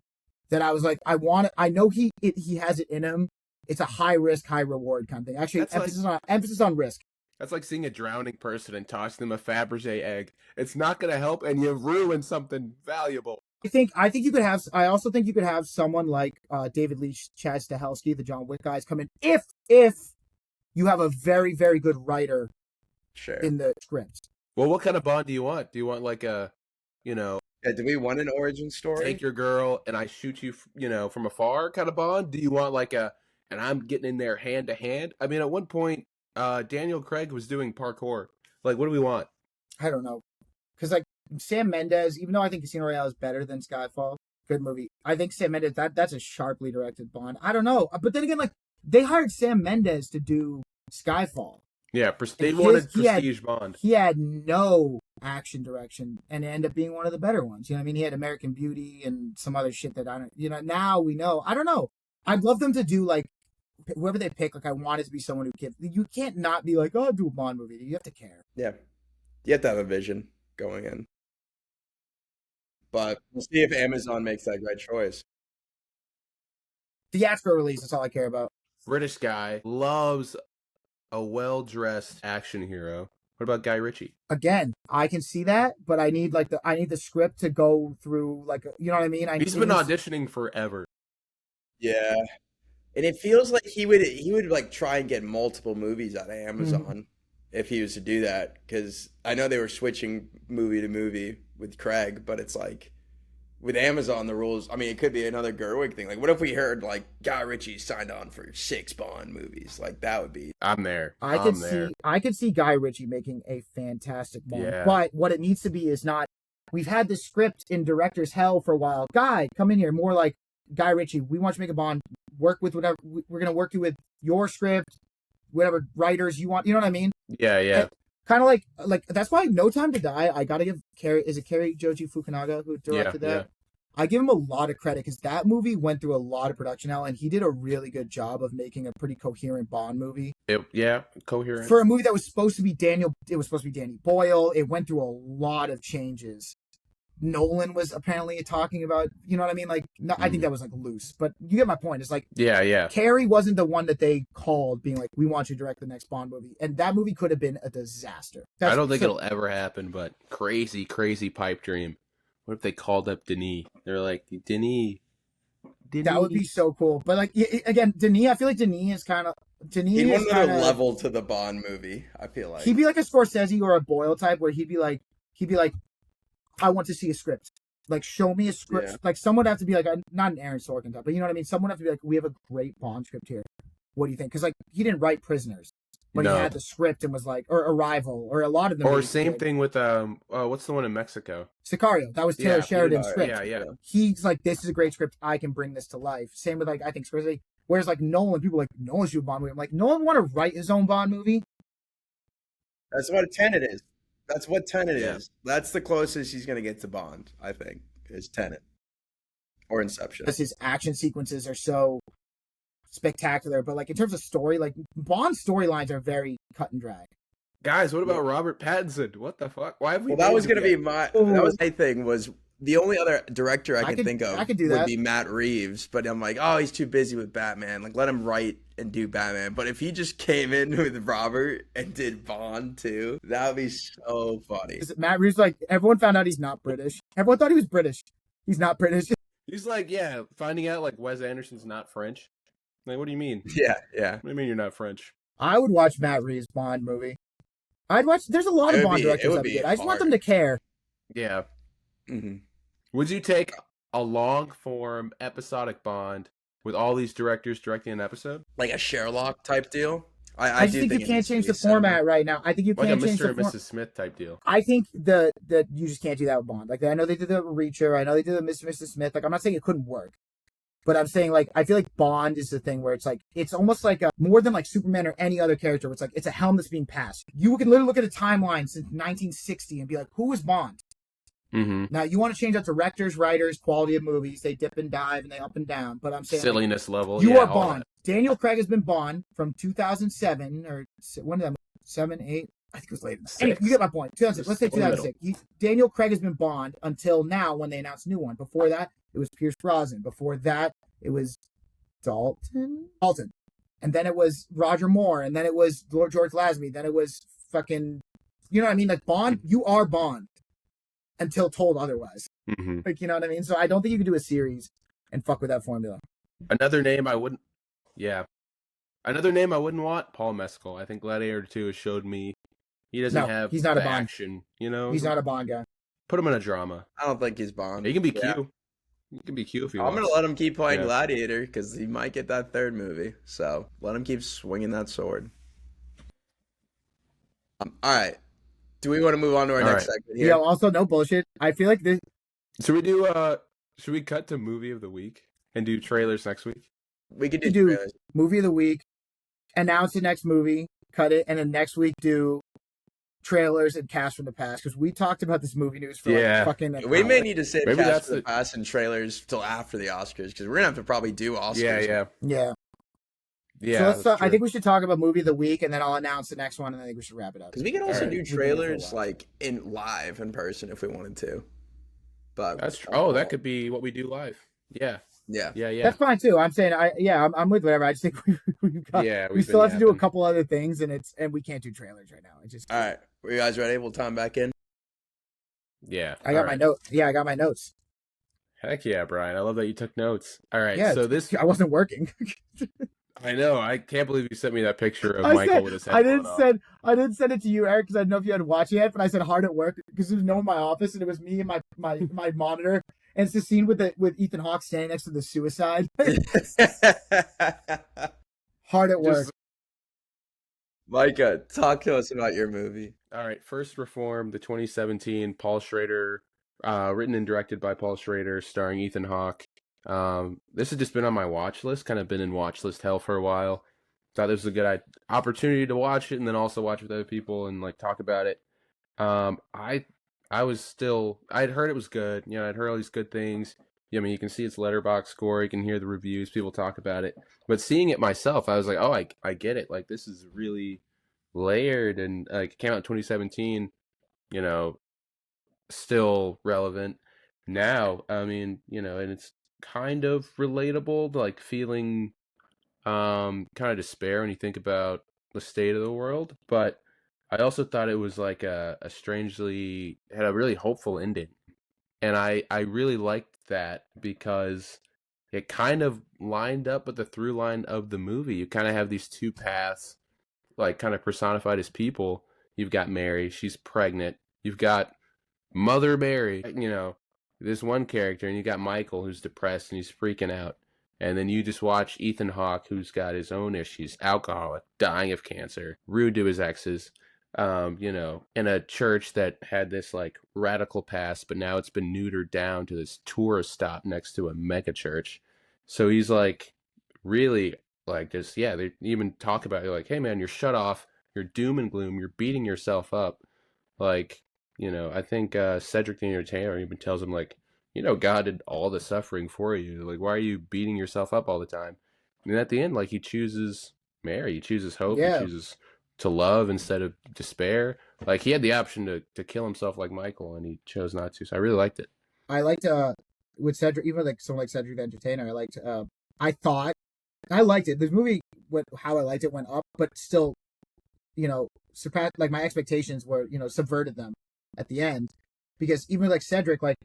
That I was like, I know he has it in him. It's a high risk, high reward kind of thing. Actually, That's emphasis on risk. That's like seeing a drowning person and tossing them a Fabergé egg. It's not going to help, and you've ruined something valuable. I think you could have. I also think you could have someone like David Leitch, Chad Stahelski, the John Wick guys come in if you have a very very good writer Sure. in the script. Well, what kind of Bond do you want? Do you want like a, you know, Yeah, do we want an origin story? take your girl and I shoot you, from afar kind of Bond? Do you want like a, and I'm getting in there hand to hand? I mean, at one point, Daniel Craig was doing parkour. Like, what do we want? I don't know, because like Sam Mendes, even though I think Casino Royale is better than Skyfall, good movie. I think Sam Mendes that's a sharply directed Bond. I don't know, but then again, like they hired Sam Mendes to do Skyfall. Yeah, they And wanted he had- prestige Bond. He had no action direction and it ended up being one of the better ones. You know what I mean? He had American Beauty and some other shit that I don't, now we know. I don't know. I'd love them to do like, whoever they pick, like I want it to be someone who you can't not be like, oh, I'll do a Bond movie. You have to care. Yeah. You have to have a vision going in. But we'll see if Amazon makes that right choice. Theatrical release, that's all I care about. British guy loves a well-dressed action hero. What about Guy Ritchie? Again, I can see that, but I need the script to go through like, you know what I mean? He's been auditioning forever. Yeah. And it feels like he would like try and get multiple movies out of Amazon if he was to do that, because I know they were switching movie to movie with Craig, but it's like with Amazon the rules. I mean, it could be another Gerwig thing. Like, what if we heard like Guy Ritchie signed on for 6 Bond movies? Like that would be. I'm there. I could see Guy Ritchie making a fantastic Bond. Yeah. But what it needs to be is not, we've had this script in director's hell for a while. Guy, come in here. More like, Guy Ritchie, we want you to make a Bond. Work with whatever, we're going to work you with your script, whatever writers you want. You know what I mean? Yeah. Kind of like that's why No Time to Die, I got to give Cary Joji Fukunaga who directed that? Yeah. I give him a lot of credit because that movie went through a lot of production hell, and he did a really good job of making a pretty coherent Bond movie. Coherent. For a movie that was supposed to be Danny Boyle, it went through a lot of changes. Nolan was apparently talking about, you know what I mean? Like, no, I think that was like loose, but you get my point. It's like, Yeah. Cary wasn't the one that they called being like, we want you to direct the next Bond movie. And that movie could have been a disaster. I don't think it'll ever happen, but crazy pipe dream. What if they called up Denis? They're like, Denis. That would be so cool. But like, again, Denis, I feel like Denis is kind of, He'd want another level to the Bond movie, I feel like. He'd be like a Scorsese or a Boyle type where he'd be like, I want to see a script. Like, show me a script. Yeah. Like, someone would have to be like, not an Aaron Sorkin type, but you know what I mean? Someone would have to be like, we have a great Bond script here. What do you think? Because, like, he didn't write Prisoners, but No. he had the script and was like, or Arrival, or a lot of them. Or same thing with, what's the one in Mexico? Sicario. That was Taylor Sheridan's script. Yeah. He's like, this is a great script. I can bring this to life. Same with, like, I think Scorsese. Whereas, like, Nolan, people are like, Nolan should do a Bond movie. I'm like, Nolan want to write his own Bond movie? That's what Tenet is. That's what Tenet is. That's the closest he's going to get to Bond, I think, is Tenet. Or Inception. Because his action sequences are so spectacular. But, like, in terms of story, like, Bond's storylines are very cut and drag. Guys, what about Robert Pattinson? What the fuck? Why have we Well, that named was him gonna be yet? that was my thing. Was the only other director I could think I of could do would that. be Matt Reeves, but I'm like, oh, he's too busy with Batman. Like, let him write and do Batman. But if he just came in with Robert and did Bond too, that would be so funny. Matt Reeves, like, everyone found out he's not British. Everyone thought he was British. He's not British. He's like, yeah, finding out like Wes Anderson's not French. Like, what do you mean? Yeah, yeah. What do you mean you're not French? I would watch Matt Reeves' Bond movie. I'd watch. There's a lot of Bond directors that would be good. I just want them to care. Yeah. Mm-hmm. Would you take a long form episodic Bond with all these directors directing an episode? Like a Sherlock type deal? I just think you can't change the format right now. I think you like can't a change Mr. the and Mrs. Smith type deal. I think that you just can't do that with Bond. Like, I know they did the Reacher. I know they did the Mr. and Mrs. Smith. Like, I'm not saying it couldn't work. But I'm saying, like, I feel like Bond is the thing where it's like, it's almost like more than like Superman or any other character where it's like, it's a helm that's being passed. You can literally look at a timeline since 1960 and be like, who is Bond? Mm-hmm. Now, you want to change out directors, writers, quality of movies. They dip and dive and they up and down. But I'm saying, silliness level. You are Bond. Daniel Craig has been Bond from 2007 or when did that? 7, 8? I think it was later. Anyway, you get my point. 2006. Let's say 2006. Daniel Craig has been Bond until now when they announced a new one. Before that, it was Pierce Brosnan. Before that, it was Dalton. And then it was Roger Moore. And then it was George Lazenby. Then it was fucking, you know what I mean? Like, Bond, you are Bond until told otherwise. Mm-hmm. Like, you know what I mean? So I don't think you could do a series and fuck with that formula. Another name I wouldn't want, Paul Mescal. I think Gladiator 2 has showed me he doesn't have he's not a Bond. action, you know? He's not a Bond guy. Put him in a drama. I don't think he's Bond. He can be Q. He can be Q if he wants. I'm going to let him keep playing Gladiator because he might get that third movie. So let him keep swinging that sword. All right. Do we want to move on to our next segment here? Yeah, also, no bullshit. I feel like this. Should we cut to movie of the week and do trailers next week? We could do movie of the week, announce the next movie, cut it, and then next week do trailers and cast from the past, because we talked about this movie news for like fucking an we hour. may need to save cast from the past and trailers till after the Oscars, because we're gonna have to probably do Oscars. So let's I think we should talk about movie of the week, and then I'll announce the next one, and I think we should wrap it up. Because we could also do trailers like live in person if we wanted to. But that's true. Oh, that could be what we do live. Yeah. That's fine too. I'm saying I'm with whatever. I just think we still have to do a couple other things, and we can't do trailers right now. All right. Are you guys ready? We'll time back in. Yeah. I got my notes. Yeah, I got my notes. Heck yeah, Brian. I love that you took notes. All right. Yeah, so this I wasn't working. I know. I can't believe you sent me that picture of Michael with his head. I didn't send it to you, Eric, because I didn't know if you had watched it yet. But I said hard at work because there was no one in my office, and it was me and my monitor. And it's the scene with Ethan Hawke standing next to the suicide. Hard at work. Micah, talk to us about your movie. All right. First Reform, the 2017 Paul Schrader, written and directed by Paul Schrader, starring Ethan Hawke. This has just been on my watch list, kind of been in watch list hell for a while. Thought this was a good opportunity to watch it and then also watch with other people and like talk about it. I'd heard it was good. You know, I'd heard all these good things. I mean, you can see its Letterboxd score, you can hear the reviews, people talk about it. But seeing it myself, I was like, oh, I get it. Like, this is really layered, and like it came out in 2017, you know, still relevant now. I mean, you know, and it's kind of relatable, like feeling kind of despair when you think about the state of the world. But I also thought it was like a strangely, had a really hopeful ending. And I really liked that because it kind of lined up with the through line of the movie. You kind of have these two paths, like kind of personified as people. You've got Mary, she's pregnant. You've got Mother Mary, you know, this one character, and you got Michael, who's depressed and he's freaking out. And then you just watch Ethan Hawke, who's got his own issues, alcoholic, dying of cancer, rude to his exes, you know, in a church that had this like radical past, but now it's been neutered down to this tourist stop next to a mega church. So he's like really like just, they even talk about it like, hey man, you're shut off, you're doom and gloom, you're beating yourself up. Like, you know, I think Cedric the Entertainer even tells him like, you know, God did all the suffering for you. Like, why are you beating yourself up all the time? And at the end, like, he chooses Mary. He chooses hope. He chooses to love instead of despair. Like he had the option to kill himself like Michael, and he chose not to. So I really liked it. I liked with Cedric, even like someone like Cedric the Entertainer. I thought I liked it. This movie, how I liked it went up, but still, surpassed. Like my expectations were, subverted them at the end, because even like Cedric, like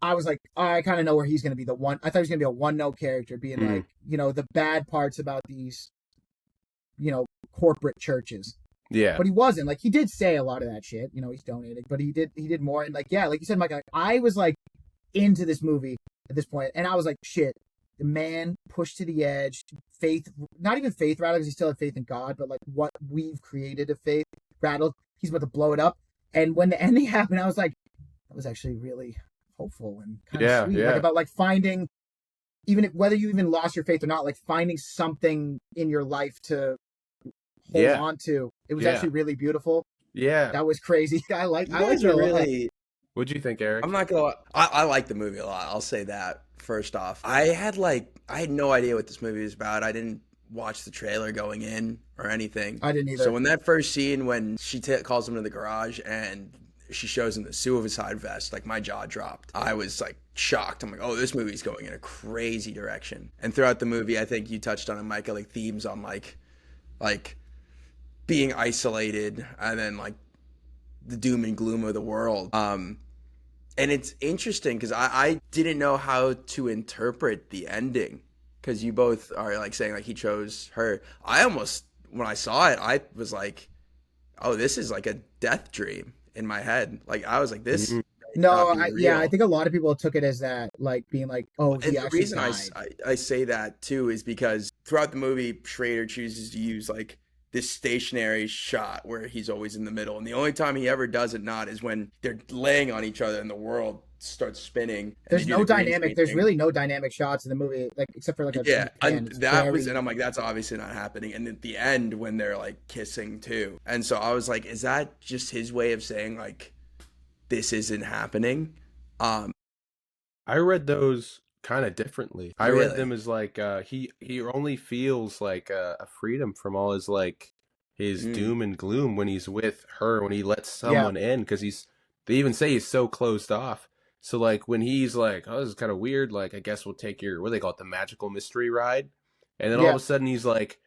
I was like, I kind of know where he's going to be the one. I thought he was going to be a one note character, being like, the bad parts about these, corporate churches. Yeah. But he wasn't. Like he did say a lot of that shit. He's donating, but he did more. And like, yeah, like you said, Mike, I was like into this movie at this point, and I was like, shit, the man pushed to the edge, faith, not even faith rattled because he still had faith in God, but like what we've created of faith rattled. He's about to blow it up. And when the ending happened, I was like, that was actually really hopeful and kind of sweet. Like about like finding, even if, whether you even lost your faith or not, like finding something in your life to hold on to. It was actually really beautiful. Yeah. That was crazy. I like it really. What'd you think, Eric? I'm not gonna. I like the movie a lot. I'll say that first off. I had no idea what this movie was about. I didn't watch the trailer going in or anything. I didn't either. So when that first scene, when she calls him to the garage and she shows him the suicide vest, like my jaw dropped. I was like shocked. I'm like, oh, this movie's going in a crazy direction. And throughout the movie, I think you touched on it, Micah, like themes on like being isolated and then like the doom and gloom of the world. And it's interesting because I didn't know how to interpret the ending, because you both are like saying like he chose her. I almost, when I saw it, I was like, oh, this is like a death dream in my head. Like I was like, this. No, I think a lot of people took it as that, like being like, oh, he actually died. The reason I say that too is because throughout the movie, Schrader chooses to use like this stationary shot where he's always in the middle, and the only time he ever does it not is when they're laying on each other and the world starts spinning. There's no dynamic. There's really no dynamic shots in the movie, like except for like a and I'm like, that's obviously not happening. And at the end when they're like kissing too, and so I was like, is that just his way of saying like this isn't happening? I read those kind of differently. I read them as like he only feels like a freedom from all his like his doom and gloom when he's with her, when he lets someone in, because they even say he's so closed off. So like when he's like, oh, this is kind of weird, like I guess we'll take your, what do they call it, the magical mystery ride, and then all of a sudden he's like,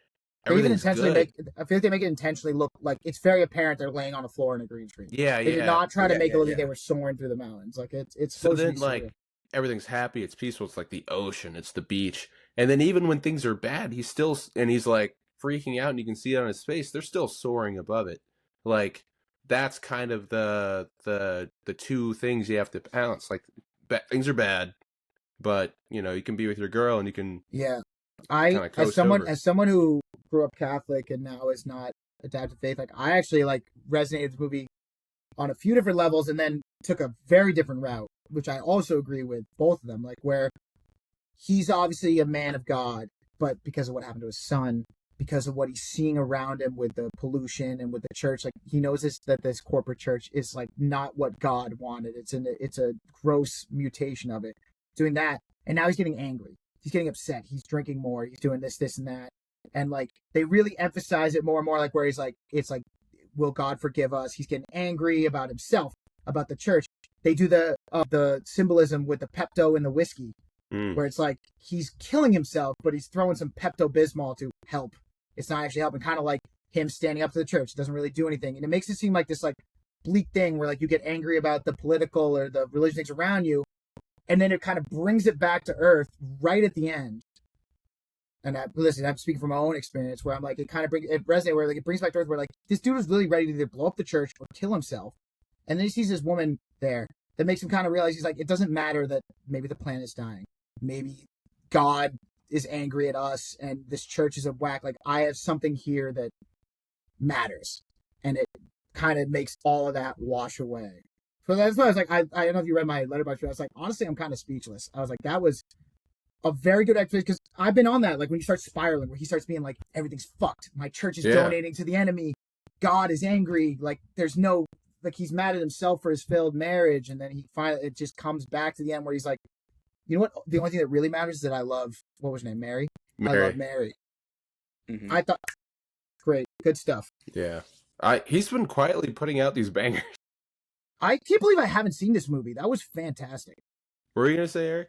everything's good. I feel like they make it intentionally look like it's very apparent they're laying on a floor in a green screen. Yeah, they did not try to make it look like they were soaring through the mountains. Like it's so then like everything's happy, it's peaceful, it's like the ocean, it's the beach, and then even when things are bad, he's like freaking out, and you can see it on his face. They're still soaring above it. Like that's kind of the two things you have to balance. Like things are bad, but you can be with your girl and you can as someone who grew up Catholic and now is not adapted faith, like I actually like resonated with the movie on a few different levels, and then took a very different route, which I also agree with both of them, like where he's obviously a man of God, but because of what happened to his son, because of what he's seeing around him with the pollution and with the church, like he knows that this corporate church is like not what God wanted. It's a gross mutation of it, doing that. And now he's getting angry. He's getting upset. He's drinking more. He's doing this, and that. And like, they really emphasize it more and more, like where he's like, it's like, will God forgive us? He's getting angry about himself, about the church. They do the symbolism with the Pepto and the whiskey, where it's like he's killing himself, but he's throwing some Pepto-Bismol to help. It's not actually helping, kind of like him standing up to the church. It doesn't really do anything. And it makes it seem like this like bleak thing where like you get angry about the political or the religious things around you, and then it kind of brings it back to earth right at the end. And listen, I'm speaking from my own experience where I'm like, it resonates where like it brings back to earth where like this dude was really ready to either blow up the church or kill himself. And then he sees this woman there that makes him kind of realize he's like, it doesn't matter that maybe the planet's dying. Maybe God is angry at us and this church is a whack. Like I have something here that matters. And it kind of makes all of that wash away. So that's why I was like, I don't know if you read my letterbox, but I was like, honestly, I'm kind of speechless. I was like, that was a very good experience, because I've been on that, like when you start spiraling, where he starts being like, everything's fucked. My church is donating to the enemy. God is angry. Like there's no, like he's mad at himself for his failed marriage. And then it just comes back to the end where he's like, you know what? The only thing that really matters is that I love, what was her name? Mary? I love Mary. Mm-hmm. great, good stuff. Yeah. He's been quietly putting out these bangers. I can't believe I haven't seen this movie. That was fantastic. What were you gonna say, Eric?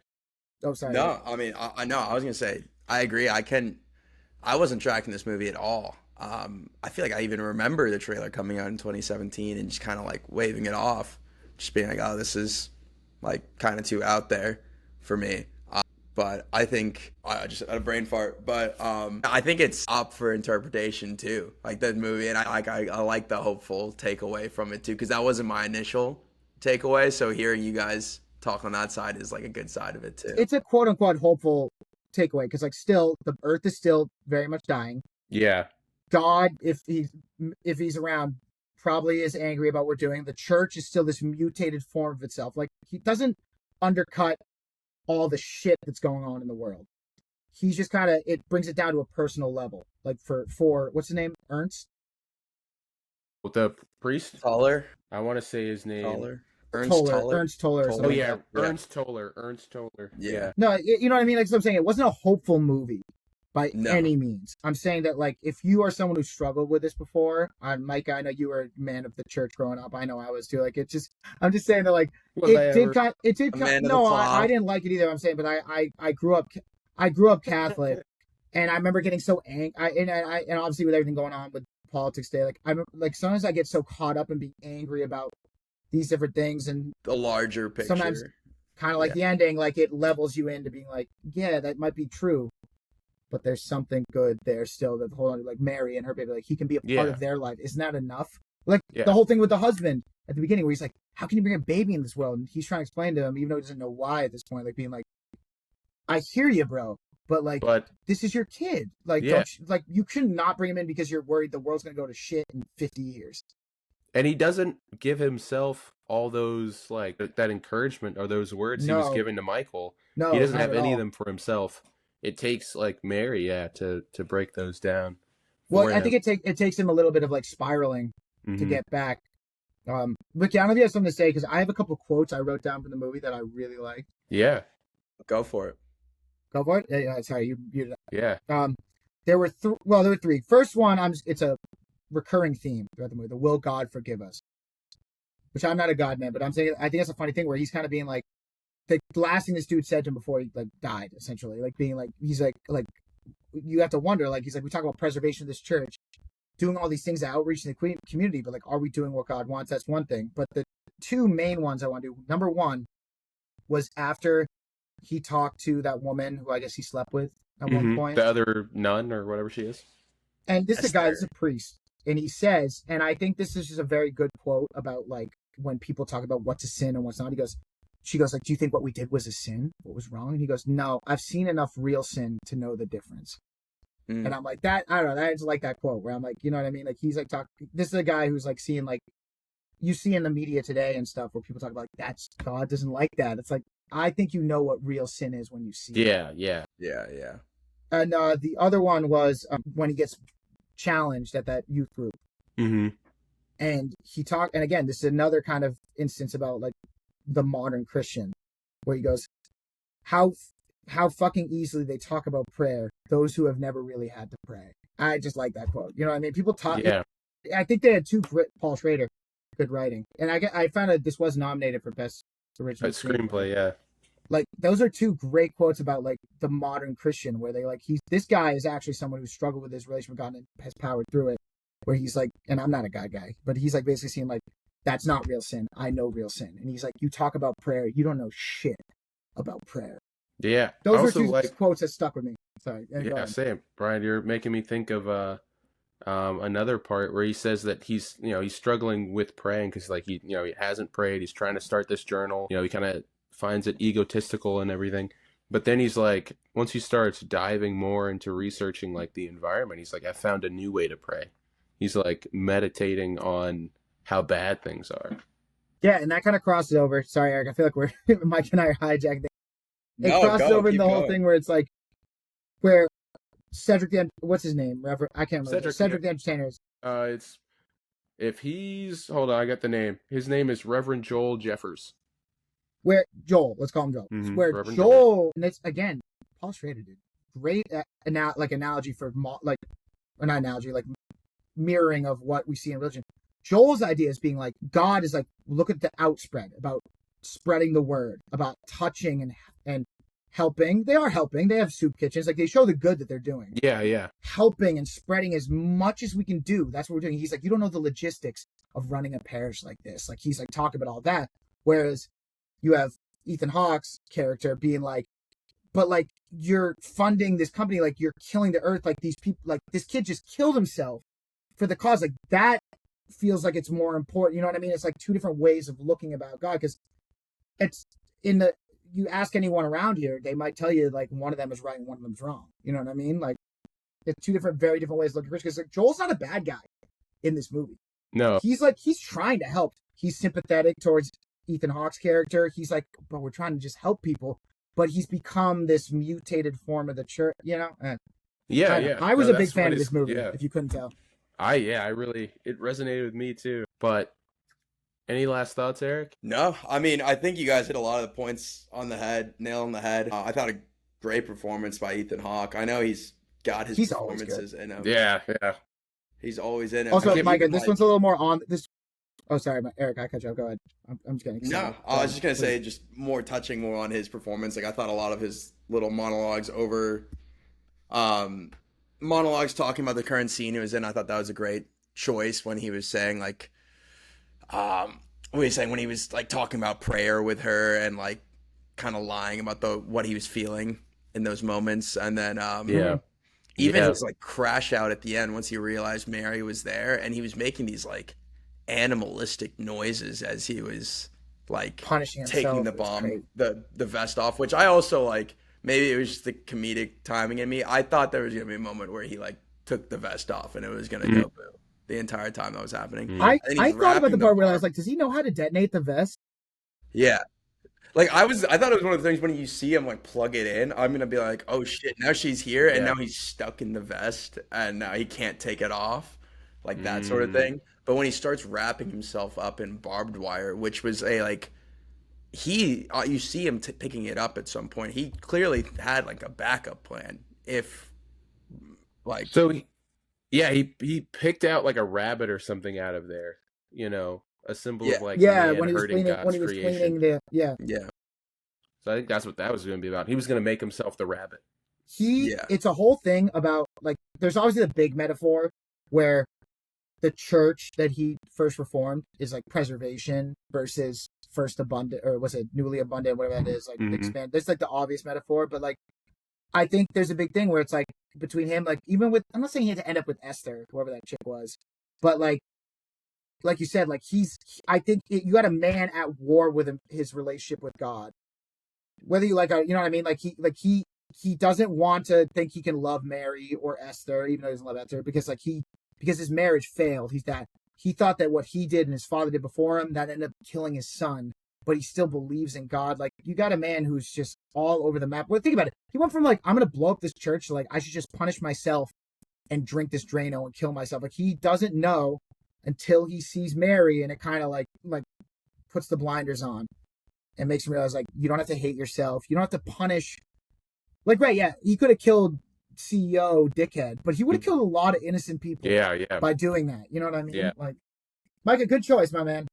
Oh, sorry. No, I mean, I know. I was gonna say, I agree. I wasn't tracking this movie at all. I feel like I even remember the trailer coming out in 2017 and just kind of like waving it off, just being like, "Oh, this is like kind of too out there for me." But I think I just had a brain fart. But I think it's up for interpretation too, like that movie, and I like the hopeful takeaway from it too, because that wasn't my initial takeaway. So hearing you guys talk on that side is like a good side of it too. It's a quote unquote hopeful takeaway because like still the Earth is still very much dying. Yeah. God, if he's around, probably is angry about what we're doing. The church is still this mutated form of itself. Like he doesn't undercut all the shit that's going on in the world. He's just kind of, it brings it down to a personal level. Like for what's his name? Ernst? The priest? Taller, I want to say his name. taller, Ernst Toller. Taller. Ernst Toller. Or Toller. Oh something yeah, like that. Ernst Toller. Ernst Toller. Yeah. No, you know what I mean? Like I'm saying, it wasn't a hopeful movie by No. any means. I'm saying that like if you are someone who struggled with this before, Micah, I know you were a man of the church growing up. I know I was too. Like it's just, I'm just saying that like it did kind. No, I didn't like it either. I'm saying, but I grew up Catholic, and I remember getting so angry. And obviously with everything going on with politics today, like I remember, like sometimes I get so caught up in being angry about these different things, and The larger picture. sometimes kind of like the ending, like it levels you into being like, yeah, that might be true, but there's something good there still that hold on, like Mary and her baby, like he can be a part of their life. Isn't that enough? Like the whole thing with the husband at the beginning where he's like, how can you bring a baby in this world? And he's trying to explain to him, even though he doesn't know why at this point, like being like, I hear you, bro, but this is your kid. Like, don't you, like you should not bring him in because you're worried the world's gonna go to shit in 50 years. And he doesn't give himself all those, like, that encouragement or those words he was giving to Michael. No, he doesn't not have at any all. of them for himself. It takes, like, Mary, to break those down. Well, I think it takes him a little bit of like spiraling to get back. But yeah, I don't know if you have something to say because I have a couple quotes I wrote down from the movie that I really like. Yeah. Go for it. Go for it. Yeah, sorry, you. Yeah. There were three. First one, it's a recurring theme throughout the movie. The will God forgive us? Which I'm not a God man, but I'm saying I think that's a funny thing where he's kind of being like the last thing this dude said to him before he like died, essentially, like being like he's like you have to wonder, like he's like, we talk about preservation of this church, doing all these things to outreach in the community, but like, are we doing what God wants? That's one thing. But the two main ones I want to do, number one was after he talked to that woman who I guess he slept with at one point, the other nun or whatever she is. and this is a guy, this is a priest, and he says, and I think this is just a very good quote about like when people talk about what's a sin and what's not. She goes like, do you think what we did was a sin? What was wrong? And he goes, no, I've seen enough real sin to know the difference. And I'm like, that, I don't know, I just like that quote where I'm like, you know what I mean? Like he's like this is a guy who's like seeing, like you see in the media today and stuff where people talk about like, that's God doesn't like that. It's like, I think you know what real sin is when you see it. Yeah. And the other one was when he gets challenged at that youth group. And he talked, and again, this is another kind of instance about like the modern Christian, where he goes, how fucking easily they talk about prayer, those who have never really had to pray. I just like that quote. You know what I mean? People talk. Yeah. I think they had Paul Schrader, good writing, and I found out this was nominated for best original screenplay. Yeah. Like those are two great quotes about like the modern Christian, where they like this guy is actually someone who struggled with his relationship with God and has powered through it. Where he's like, and I'm not a God guy, but he's like basically saying like, that's not real sin. I know real sin. And he's like, you talk about prayer, you don't know shit about prayer. Yeah. Those are two quotes that stuck with me. Sorry. Yeah, same. Brian, you're making me think of another part where he says that he's struggling with praying because like he hasn't prayed. He's trying to start this journal. He kind of finds it egotistical and everything. But then he's like, once he starts diving more into researching like the environment, he's like, I found a new way to pray. He's like meditating on how bad things are. Yeah, and that kind of crosses over. Sorry, Eric. I feel like Mike and I are hijacking. It crosses over in the whole thing where it's like, where Cedric the what's his name? I can't remember. Cedric the Entertainer. Hold on, I got the name. His name is Reverend Joel Jeffers. Where Joel, let's call him Joel. Where Reverend Joel, and it's again, Paul Schrader did great analogy for like not analogy, like mirroring of what we see in religion. Joel's idea is being like, God is like, look at the outspread, about spreading the word, about touching and helping. They are helping. They have soup kitchens. Like, they show the good that they're doing. Yeah. Helping and spreading as much as we can do. That's what we're doing. He's like, you don't know the logistics of running a parish like this. Like, he's like talking about all that. Whereas you have Ethan Hawke's character being like, but like, you're funding this company, like you're killing the earth, like these people, like this kid just killed himself for the cause. Like, that feels like it's more important. You know what I mean? It's like two different ways of looking about God, because it's in the, you ask anyone around here, they might tell you like one of them is right and one of them's wrong. You know what I mean? Like, it's two different, very different ways of looking at Christian. Because like, Joel's not a bad guy in this movie. No. He's like, he's trying to help. He's sympathetic towards Ethan Hawke's character. He's like, but we're trying to just help people. But he's become this mutated form of the church, you know? Yeah. I was No, a big that's fan what of this movie, yeah. if you couldn't tell. I really, it resonated with me too. But any last thoughts, Eric? No, I mean, I think you guys hit a lot of the points on the head, nail on the head. I thought a great performance by Ethan Hawke. I know he's got his performances in him. Yeah. He's always in it. Also, Micah, this one's a little more on this. Oh, sorry, Eric, I cut you off. Go ahead. I'm just getting excited. No, I was just gonna say, just more touching more on his performance. Like, I thought a lot of his little monologues talking about the current scene he was in. I thought that was a great choice when he was saying like, when he was like talking about prayer with her and like kind of lying about what he was feeling in those moments, and then even his like crash out at the end once he realized Mary was there, and he was making these like animalistic noises as he was like punishing taking the bomb, the vest off, which I also like. Maybe it was just the comedic timing in me. I thought there was gonna be a moment where he like took the vest off and it was gonna go boom the entire time that was happening. I thought about the part where I was like, does he know how to detonate the vest? Yeah. Like, I thought it was one of the things when you see him like plug it in, I'm gonna be like, oh shit, now she's here and now he's stuck in the vest and now he can't take it off, like that sort of thing. But when he starts wrapping himself up in barbed wire, which was a like, you see him picking it up at some point. He clearly had like a backup plan if like. So he picked out like a rabbit or something out of there, you know, a symbol of like when he was cleaning creation. yeah. So I think that's what that was going to be about. He was going to make himself the rabbit. It's a whole thing about like, there's obviously the big metaphor where the church that he first reformed is like preservation versus first abundant, or was it newly abundant, whatever that is, like expand. There's like the obvious metaphor, but like I think there's a big thing where it's like between him, like even with, I'm not saying he had to end up with Esther, whoever that chick was, but like you said, like I think you had a man at war with his relationship with God, whether you like, you know what I mean? Like he doesn't want to think he can love Mary or Esther, even though he doesn't love Esther, because his marriage failed. He thought that what he did and his father did before him, that ended up killing his son, but he still believes in God. Like, you got a man who's just all over the map. Well, think about it. He went from like, I'm going to blow up this church to like, I should just punish myself and drink this Drano and kill myself. Like, he doesn't know until he sees Mary, and it kind of like puts the blinders on and makes him realize like, you don't have to hate yourself. You don't have to punish. Like, right, yeah, he could have killed CEO dickhead, but he would have killed a lot of innocent people by doing that. You know what I mean? Yeah. Like, Micah, good choice, my man.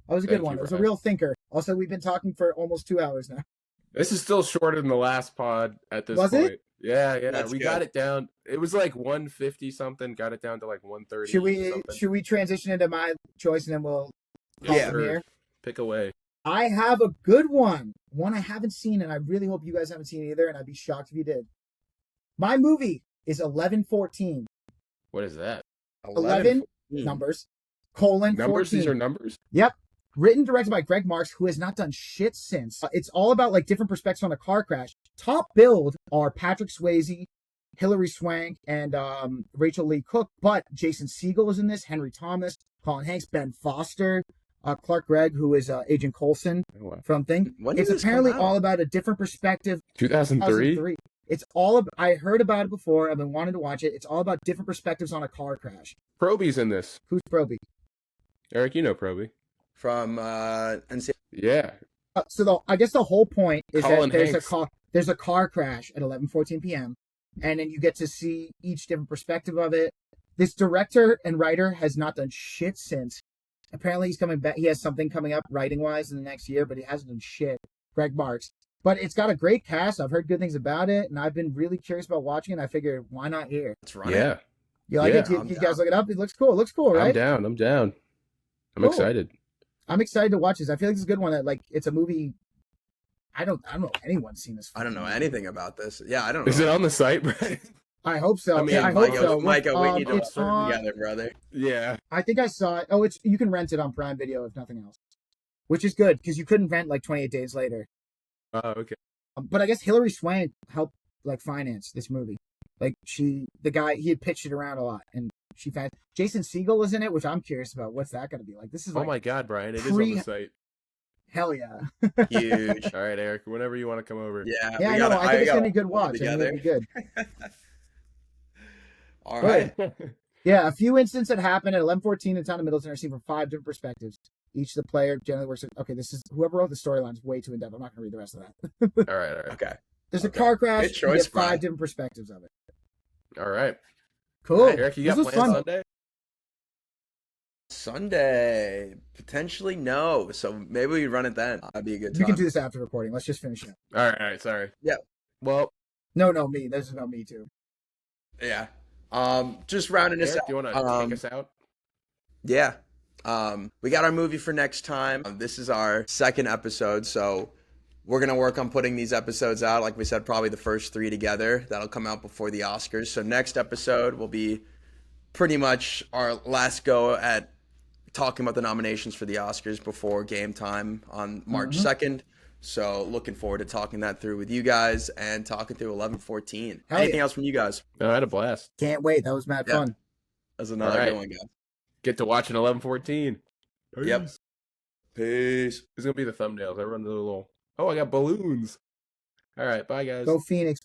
That was a good one. You, it was a real thinker. Also, we've been talking for almost 2 hours now. This is still shorter than the last pod at this point. Was it? Yeah. That's we good. got it down. It was like 150 something. Got it down to like 130. Should we transition into my choice and then we'll call from here? Pick away. I have a good one I haven't seen, and I really hope you guys haven't seen either, and I'd be shocked if you did. My movie is 1114. What is that? 11 numbers, colon, numbers? 14. These are numbers? Yep. Written, directed by Greg Marks, who has not done shit since. It's all about like different perspectives on a car crash. Top billed are Patrick Swayze, Hilary Swank, and Rachel Lee Cook, but Jason Segel is in this, Henry Thomas, Colin Hanks, Ben Foster, Clark Gregg, who is Agent Coulson from Thing. It's apparently all about a different perspective. 2003? It's all about, I heard about it before. I've been wanting to watch it. It's all about different perspectives on a car crash. Proby's in this. Who's Proby? Eric, you know Proby. From NC. Yeah. I guess the whole point is Colin that there's a car crash at 11:14 p.m. and then you get to see each different perspective of it. this director and writer has not done shit since. Apparently, he's coming back. He has something coming up writing wise in the next year, but he hasn't done shit. Greg Marks. But it's got a great cast. I've heard good things about it, and I've been really curious about watching it. I figured, why not here? Let's run Yeah. it. You like Yeah, it? You guys look it up? It looks cool. It looks cool, right? I'm down. I'm down. I'm Cool. excited. I'm excited to watch this. I feel like it's a good one. That like it's a movie. I don't know if anyone's seen this. I don't know anything about this. Yeah, I don't know. Is it on the site, Brian? I hope so. I mean, yeah, I hope Micah, so. Micah, we need to It's work on, together, brother. Yeah. I think I saw it. Oh, it's you can rent it on Prime Video if nothing else, which is good because you couldn't rent like 28 Days Later. Oh, okay. But I guess Hilary Swank helped like finance this movie. Like the guy, he had pitched it around a lot, and she found Jason Segel is in it, which I'm curious about. What's that going to be like? This is Oh like, my God, Brian! It is on the site. hell yeah. Huge. All right, Eric. Whenever you want to come over. Yeah, Yeah, we I know. gotta- I think it's gotta gonna be a good hold watch. I think together. it'll be good. All Good. right. Yeah, a few incidents that happened at 11:14 in the town of Middleton are seen from 5 different perspectives. Each of the player generally works. Okay, this is whoever wrote the storyline is way too in depth. I'm not gonna read the rest of that. All right. All right. Okay. There's a Okay. car crash. Good choice, you get 5 Brian. different perspectives of it. All right. Cool. All right, Eric, you This got was plans fun. Sunday? Sunday. Potentially no. So maybe we run it then. That'd be a good time. We can do this after recording. Let's just finish it. All right. All right. Sorry. Yeah. Well, No, me. This is no me too. Yeah. Just rounding this Eric, out. do you want to take us out? Yeah. We got our movie for next time. This is our second episode, so we're going to work on putting these episodes out. Like we said, probably the first 3 together. That'll come out before the Oscars. So next episode will be pretty much our last go at talking about the nominations for the Oscars before game time on March 2nd. So looking forward to talking that through with you guys and talking through 11-14. Hell Anything yeah. else from you guys? No, I had a blast. Can't wait. That was mad Yeah. fun. That's another All right. good one, guys. Get to watch an 11-14. Yep. Peace. Peace. This is gonna be the thumbnails. I run the little. Oh, I got balloons. All right. Bye, guys. Go Phoenix.